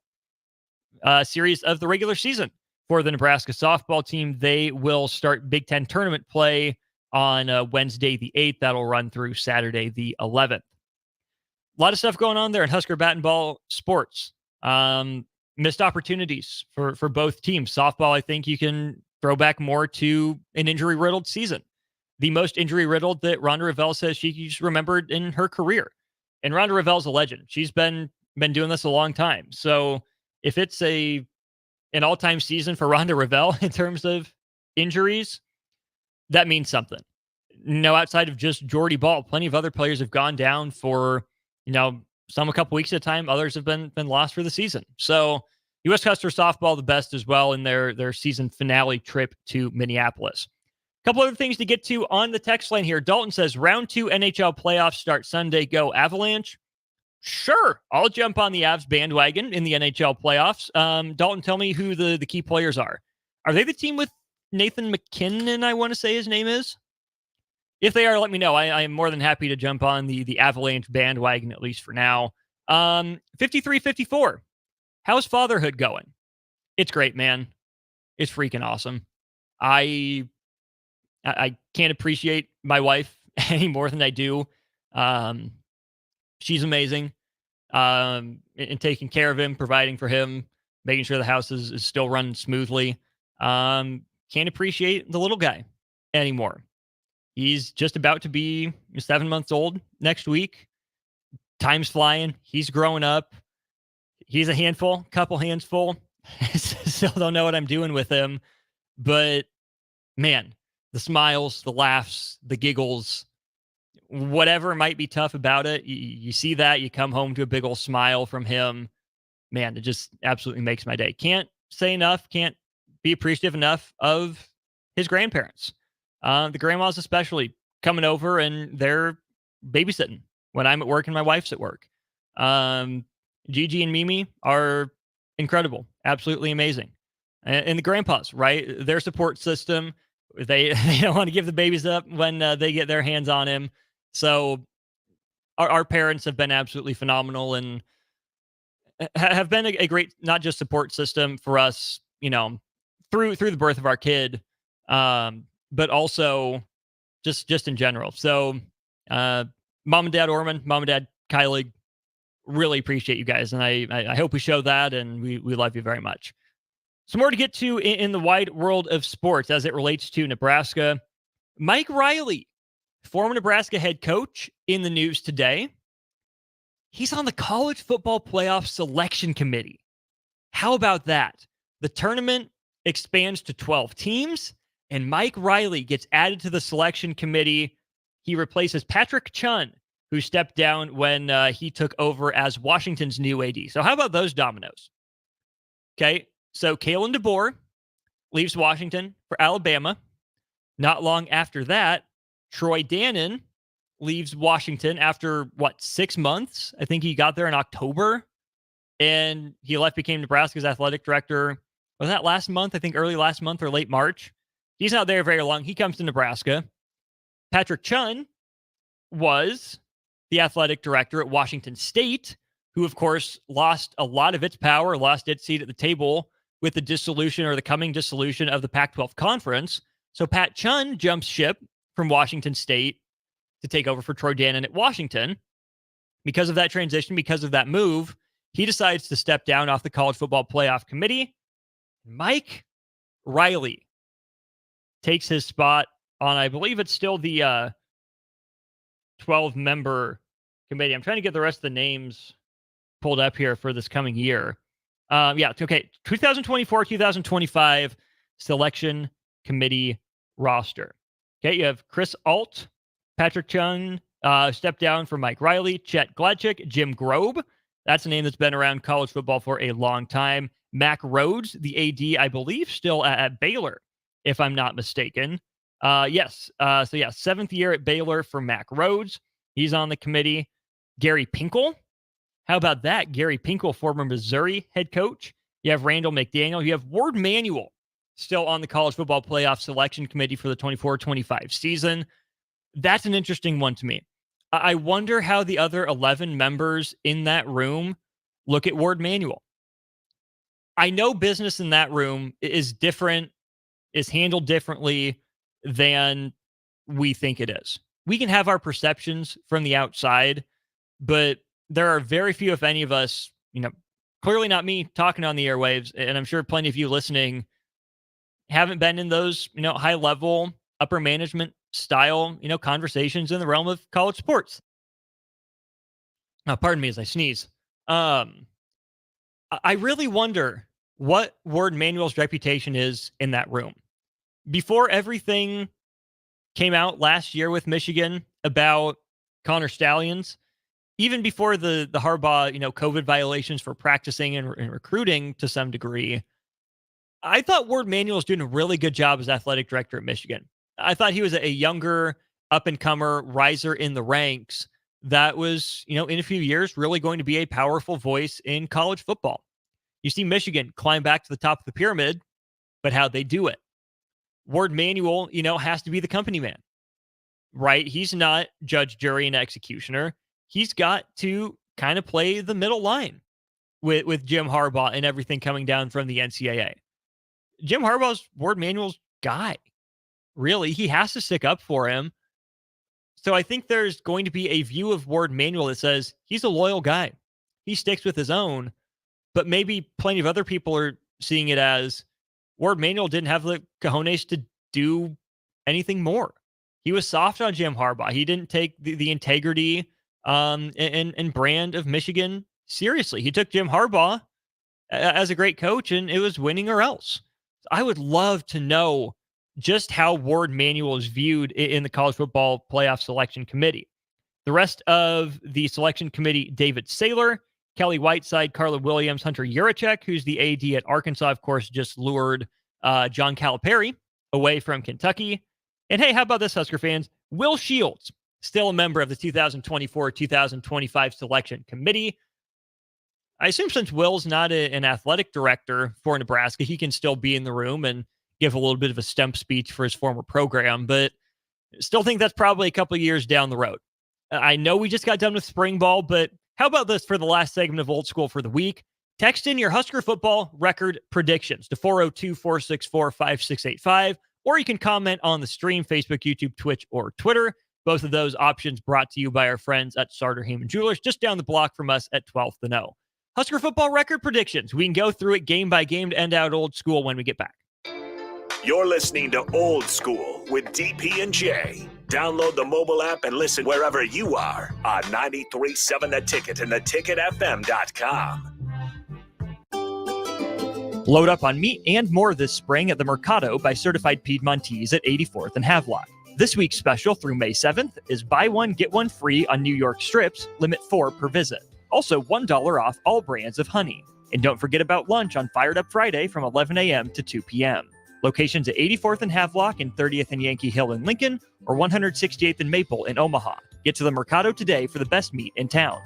series of the regular season for the Nebraska softball team. They will start Big Ten tournament play on Wednesday the 8th. That'll run through Saturday the 11th. A lot of stuff going on there in Husker bat and ball sports. Missed opportunities for both teams. Softball, I think you can throw back more to an injury-riddled season. The most injury-riddled that Rhonda Revelle says she's remembered in her career. And Rhonda Revelle's a legend. She's been doing this a long time. So if it's an all-time season for Rhonda Revelle in terms of injuries, that means something. Outside of just Jordy Ball, plenty of other players have gone down for, some a couple weeks at a time. Others have been lost for the season. So U.S. Husker softball the best as well in their season finale trip to Minneapolis. A couple other things to get to on the text line here. Dalton says, round 2 NHL playoffs start Sunday. Go Avalanche. Sure, I'll jump on the Avs bandwagon in the NHL playoffs. Dalton, tell me who the key players are. Are they the team with Nathan McKinnon, I want to say his name is? If they are, let me know. I am more than happy to jump on the Avalanche bandwagon, at least for now. 53-54. How's fatherhood going? It's great, man. It's freaking awesome. I can't appreciate my wife any more than I do. She's amazing. In taking care of him, providing for him, making sure the house is still running smoothly. Can't appreciate the little guy anymore. He's just about to be 7 months old next week. Time's flying. He's growing up. He's a handful, couple hands full. Still don't know what I'm doing with him. But, man, the smiles, the laughs, the giggles, whatever might be tough about it, you see that, you come home to a big old smile from him. Man, it just absolutely makes my day. Can't say enough, can't be appreciative enough of his grandparents. The grandmas especially coming over and they're babysitting when I'm at work and my wife's at work. Gigi and Mimi are incredible, absolutely amazing. And the grandpas, right? Their support system, they don't want to give the babies up when they get their hands on him. So our parents have been absolutely phenomenal and have been a great, not just support system for us, through the birth of our kid, but also just in general. So, mom and dad Oerman, mom and dad Kylie, really appreciate you guys, and I hope we show that, and we love you very much. Some more to get to in the wide world of sports as it relates to Nebraska. Mike Riley, former Nebraska head coach, in the news today. He's on the college football playoff selection committee. How about that? The tournament expands to 12 teams, and Mike Riley gets added to the selection committee. He replaces Patrick Chun, who stepped down when he took over as Washington's new AD. So how about those dominoes? Okay, so Kalen DeBoer leaves Washington for Alabama. Not long after that, Troy Dannon leaves Washington after, 6 months? I think he got there in October. And he became Nebraska's athletic director. Was that last month? I think early last month or late March. He's not there very long. He comes to Nebraska. Patrick Chun was the athletic director at Washington State, who, of course, lost a lot of its power, lost its seat at the table with the dissolution or the coming dissolution of the Pac-12 conference. So Pat Chun jumps ship from Washington State to take over for Troy Dannon at Washington. Because of that transition, because of that move, he decides to step down off the college football playoff committee. Mike Riley takes his spot on, I believe it's still the 12-member committee. I'm trying to get the rest of the names pulled up here for this coming year. 2024, 2025 selection committee roster. Okay, you have Chris Alt, Patrick Chung, stepped down for Mike Riley, Chet Gladchick, Jim Grobe. That's a name that's been around college football for a long time. Mac Rhodes, the AD, I believe, still at Baylor, if I'm not mistaken. Yes. Seventh year at Baylor for Mac Rhodes. He's on the committee. Gary Pinkel. How about that? Gary Pinkel, former Missouri head coach. You have Randall McDaniel. You have Ward Manuel still on the college football playoff selection committee for the 24-25 season. That's an interesting one to me. I wonder how the other 11 members in that room look at Ward Manuel. I know business in that room is different, is handled differently than we think it is. We can have our perceptions from the outside, but there are very few, if any of us, clearly not me talking on the airwaves, and I'm sure plenty of you listening haven't been in those, high level, upper management style, conversations in the realm of college sports. Now, pardon me as I sneeze. I really wonder what Ward Manuel's reputation is in that room. Before everything came out last year with Michigan about Connor Stallions, even before the Harbaugh, COVID violations for practicing and recruiting to some degree, I thought Ward Manuel was doing a really good job as athletic director at Michigan. I thought he was a younger, up-and-comer, riser in the ranks that was, in a few years, really going to be a powerful voice in college football. You see Michigan climb back to the top of the pyramid, but how'd they do it? Ward Manuel, has to be the company man, right? He's not judge, jury, and executioner. He's got to kind of play the middle line with Jim Harbaugh and everything coming down from the NCAA. Jim Harbaugh's Ward Manuel's guy. Really, he has to stick up for him. So I think there's going to be a view of Ward Manuel that says he's a loyal guy. He sticks with his own, but maybe plenty of other people are seeing it as Ward Manuel didn't have the cojones to do anything more. He was soft on Jim Harbaugh. He didn't take the integrity and brand of Michigan seriously. He took Jim Harbaugh as a great coach, and it was winning or else. I would love to know just how Ward Manuel is viewed in the college football playoff selection committee. The rest of the selection committee, David Saylor, Kelly Whiteside, Carla Williams, Hunter Yurachek, who's the AD at Arkansas, of course, just lured John Calipari away from Kentucky. And hey, how about this, Husker fans? Will Shields, still a member of the 2024-2025 selection committee. I assume since Will's not an athletic director for Nebraska, he can still be in the room and give a little bit of a stump speech for his former program, but still think that's probably a couple of years down the road. I know we just got done with spring ball, but how about this for the last segment of Old School for the week? Text in your Husker football record predictions to 402-464-5685, or you can comment on the stream, Facebook, YouTube, Twitch, or Twitter. Both of those options brought to you by our friends at Sartor Heyman Jewelers, just down the block from us at 12th and O. Husker football record predictions. We can go through it game by game to end out Old School when we get back. You're listening to Old School with DP and J. Download the mobile app and listen wherever you are on 93.7 The Ticket and theticketfm.com. Load up on meat and more this spring at the Mercado by Certified Piedmontese at 84th and Havelock. This week's special through May 7th is buy one, get one free on New York strips, limit 4 per visit. Also, $1 off all brands of honey. And don't forget about lunch on Fired Up Friday from 11 a.m. to 2 p.m. Locations at 84th and Havelock and 30th and Yankee Hill in Lincoln, or 168th and Maple in Omaha. Get to the Mercado today for the best meat in town.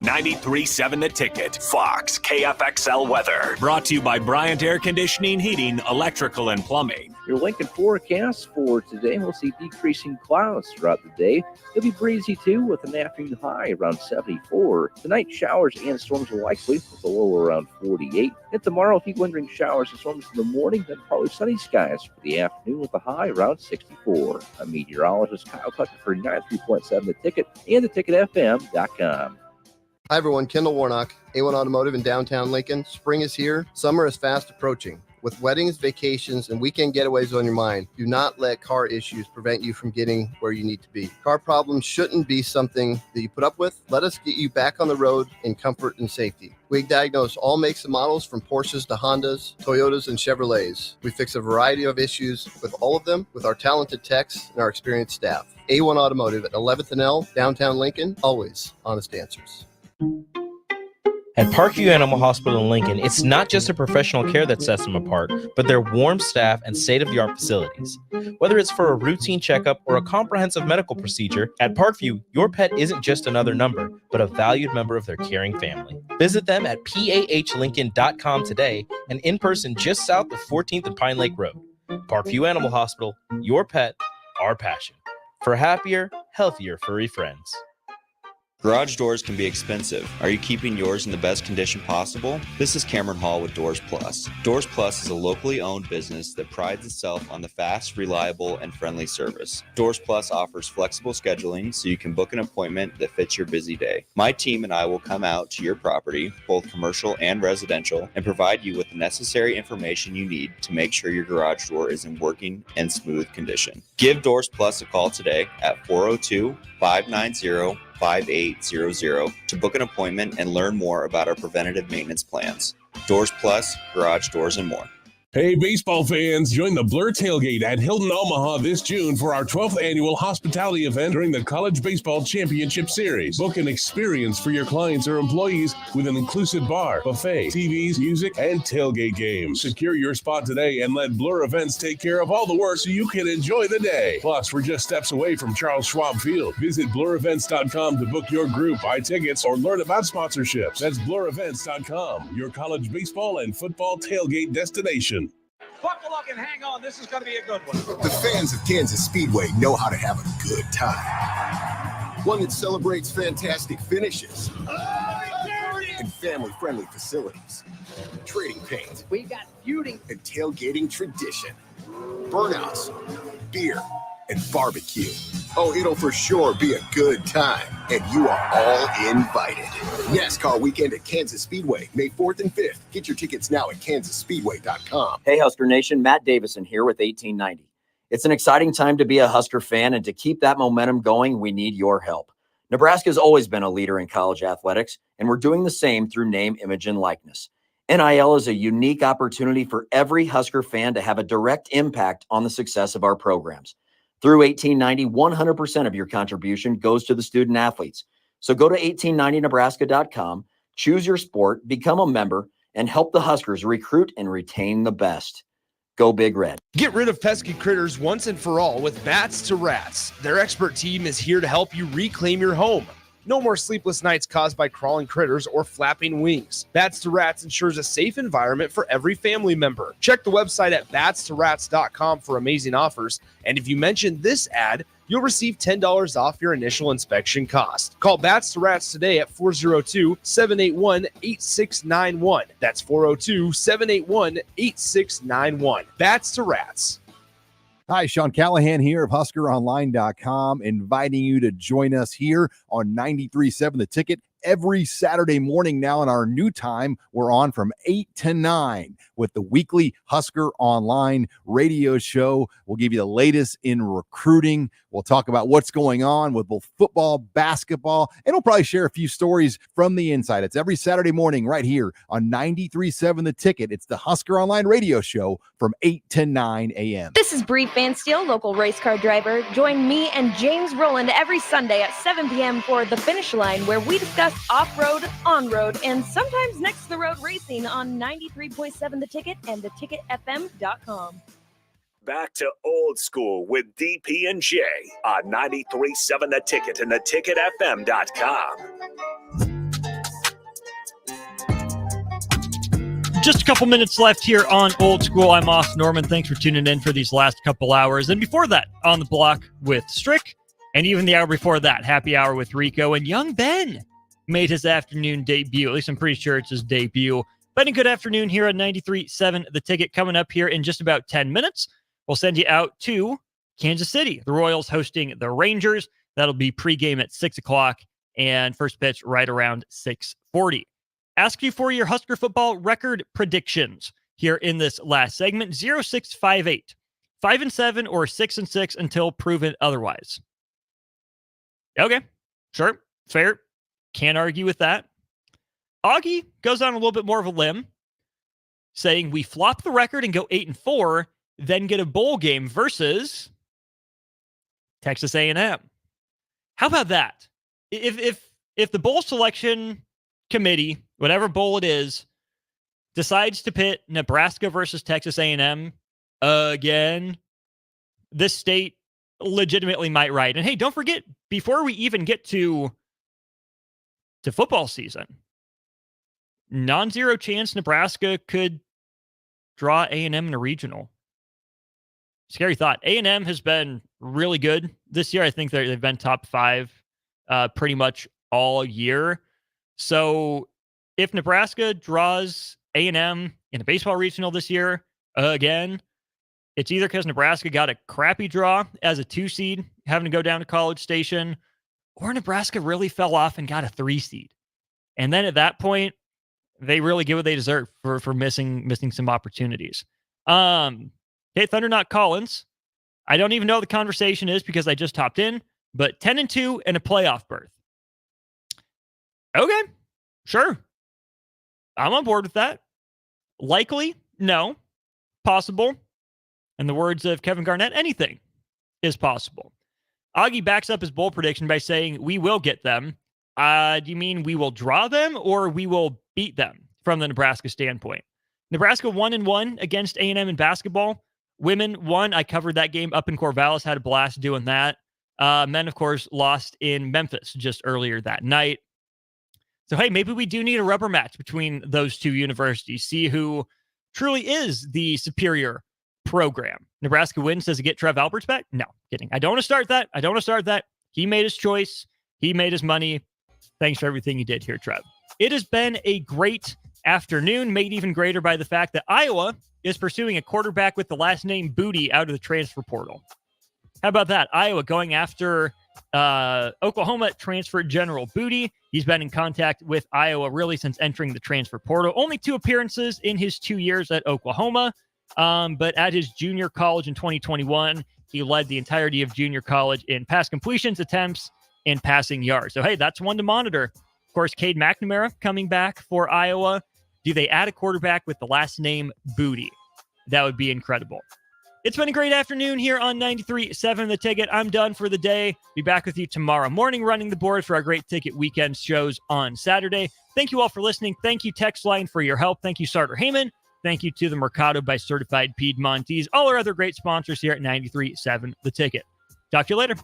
93.7 The Ticket, Fox, KFXL weather. Brought to you by Bryant Air Conditioning, Heating, Electrical, and Plumbing. Your Lincoln forecast for today, we'll see decreasing clouds throughout the day. It'll be breezy too, with an afternoon high around 74. Tonight, showers and storms are likely, with a low around 48. And tomorrow, a few lingering showers and storms in the morning, then partly sunny skies for the afternoon with a high around 64. I'm meteorologist Kyle Tucker for 93.7 The Ticket and theticketfm.com. Hi everyone, Kendall Warnock, A1 Automotive in downtown Lincoln. Spring is here. Summer is fast approaching. With weddings, vacations, and weekend getaways on your mind, do not let car issues prevent you from getting where you need to be. Car problems shouldn't be something that you put up with. Let us get you back on the road in comfort and safety. We diagnose all makes and models from Porsches to Hondas, Toyotas, and Chevrolets. We fix a variety of issues with all of them with our talented techs and our experienced staff. A1 Automotive at 11th and L, downtown Lincoln, always honest answers. At Parkview Animal Hospital in Lincoln, it's not just a professional care that sets them apart, but their warm staff and state-of-the-art facilities. Whether it's for a routine checkup or a comprehensive medical procedure, at Parkview, your pet isn't just another number, but a valued member of their caring family. Visit them at pahlincoln.com today and in person just south of 14th and Pine Lake Road. Parkview Animal Hospital, your pet, our passion. For happier, healthier furry friends. Garage doors can be expensive. Are you keeping yours in the best condition possible? This is Cameron Hall with Doors Plus. Doors Plus is a locally owned business that prides itself on the fast, reliable, and friendly service. Doors Plus offers flexible scheduling so you can book an appointment that fits your busy day. My team and I will come out to your property, both commercial and residential, and provide you with the necessary information you need to make sure your garage door is in working and smooth condition. Give Doors Plus a call today at 402-590-5800 to book an appointment and learn more about our preventative maintenance plans. Doors Plus, garage doors, and more. Hey, baseball fans, join the Blur Tailgate at Hilton Omaha this June for our 12th annual hospitality event during the College Baseball Championship Series. Book an experience for your clients or employees with an inclusive bar, buffet, TVs, music, and tailgate games. Secure your spot today and let Blur Events take care of all the work so you can enjoy the day. Plus, we're just steps away from Charles Schwab Field. Visit blurevents.com to book your group, buy tickets, or learn about sponsorships. That's blurevents.com, your college baseball and football tailgate destination. Buckle up and hang on. This is going to be a good one. The fans of Kansas Speedway know how to have a good time. One that celebrates fantastic finishes and family-friendly facilities. Trading paint. We got feuding and tailgating tradition. Burnouts, beer, and barbecue. Oh, it'll for sure be a good time, and you are all invited. NASCAR weekend at Kansas Speedway, May 4th and 5th. Get your tickets now at kansasspeedway.com. Hey, Husker Nation, Matt Davison here with 1890. It's an exciting time to be a Husker fan, and to keep that momentum going, we need your help. Nebraska has always been a leader in college athletics, and we're doing the same through name, image, and likeness. NIL is a unique opportunity for every Husker fan to have a direct impact on the success of our programs. Through 1890, 100% of your contribution goes to the student athletes. So go to 1890nebraska.com, choose your sport, become a member, and help the Huskers recruit and retain the best. Go Big Red. Get rid of pesky critters once and for all with Bats to Rats. Their expert team is here to help you reclaim your home. No more sleepless nights caused by crawling critters or flapping wings. Bats to Rats ensures a safe environment for every family member. Check the website at batstoRats.com for amazing offers. And if you mention this ad, you'll receive $10 off your initial inspection cost. Call Bats to Rats today at 402-781-8691. That's 402-781-8691. Bats to Rats. Hi, Sean Callahan here of HuskerOnline.com, inviting you to join us here on 93.7 The Ticket every Saturday morning now in our new time. We're on from 8 to 9 with the weekly Husker Online radio show. We'll give you the latest in recruiting. We'll talk about what's going on with both football, basketball, and we'll probably share a few stories from the inside. It's every Saturday morning right here on 93.7 The Ticket. It's the Husker Online radio show from 8 to 9 a.m. This is Bree Fansteel, local race car driver. Join me and James Rowland every Sunday at 7 p.m. for The Finish Line, where we discuss off-road, on-road, and sometimes next-to-the-road racing on 93.7 The Ticket and theticketfm.com. Back to old school with DP and J on 93.7 The Ticket and theticketfm.com. Just a couple minutes left here on Old School. I'm Austin Oerman. Thanks for tuning in for these last couple hours. And before that, on the block with Strick, and even the hour before that, happy hour with Rico. And young Ben made his afternoon debut. At least I'm pretty sure it's his debut. Ben, a good afternoon here on 93.7 The Ticket. Coming up here in just about 10 minutes. We'll send you out to Kansas City. The Royals hosting the Rangers. That'll be pregame at 6 o'clock and first pitch right around 6:40. Ask you for your Husker football record predictions here in this last segment. 0658, 5-7 or 6-6 until proven otherwise. Okay, sure, fair. Can't argue with that. Augie goes on a little bit more of a limb, saying we flop the record and go 8-4, then get a bowl game versus Texas A&M. How about that? If the bowl selection committee, whatever bowl it is, decides to pit Nebraska versus Texas A&M again, this state legitimately might write. And hey, don't forget, before we even get to football season, non-zero chance Nebraska could draw A&M in a regional. Scary thought. A&M has been really good this year. I think they've been top 5 pretty much all year. So if Nebraska draws A&M in a baseball regional this year, again, it's either because Nebraska got a crappy draw as a 2 seed, having to go down to College Station, or Nebraska really fell off and got a 3 seed. And then at that point, they really get what they deserve for missing some opportunities. Okay, Thunder Not Collins. I don't even know what the conversation is because I just hopped in, but 10-2 and a playoff berth. Okay, sure. I'm on board with that. Likely? No. Possible? In the words of Kevin Garnett, anything is possible. Augie backs up his bowl prediction by saying, we will get them. Do you mean we will draw them or we will beat them from the Nebraska standpoint? Nebraska 1-1 against A&M in basketball. Women won. I covered that game up in Corvallis. Had a blast doing that. Men, of course, lost in Memphis just earlier that night. So, hey, maybe we do need a rubber match between those two universities. See who truly is the superior program. Nebraska wins. Does it get Trev Alberts back? No, kidding. I don't want to start that. He made his choice. He made his money. Thanks for everything you did here, Trev. It has been a great afternoon, made even greater by the fact that Iowa is pursuing a quarterback with the last name Booty out of the transfer portal. How about that? Iowa going after Oklahoma transfer General Booty. He's been in contact with Iowa really since entering the transfer portal. Only 2 appearances in his 2 years at Oklahoma. But at his junior college in 2021, he led the entirety of junior college in pass completions, attempts, and passing yards. So, hey, that's one to monitor. Of course, Cade McNamara coming back for Iowa. Do they add a quarterback with the last name Booty? That would be incredible. It's been a great afternoon here on 93.7 The Ticket. I'm done for the day. Be back with you tomorrow morning running the board for our Great Ticket Weekend shows on Saturday. Thank you all for listening. Thank you, Text Line, for your help. Thank you, Sartor Heyman. Thank you to the Mercado by Certified Piedmontese. All our other great sponsors here at 93.7 The Ticket. Talk to you later.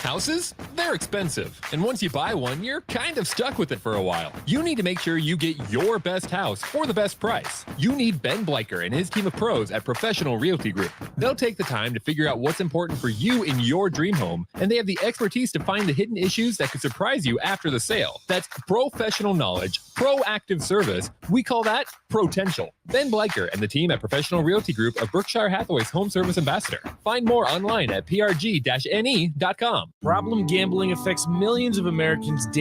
Houses? They're expensive. And once you buy one, you're kind of stuck with it for a while. You need to make sure you get your best house for the best price. You need Ben Bleicher and his team of pros at Professional Realty Group. They'll take the time to figure out what's important for you in your dream home, and they have the expertise to find the hidden issues that could surprise you after the sale. That's professional knowledge, proactive service. We call that potential. Ben Bleicher and the team at Professional Realty Group are Berkshire Hathaway's home service ambassador. Find more online at prg-ne.com. Problem gambling affects millions of Americans daily.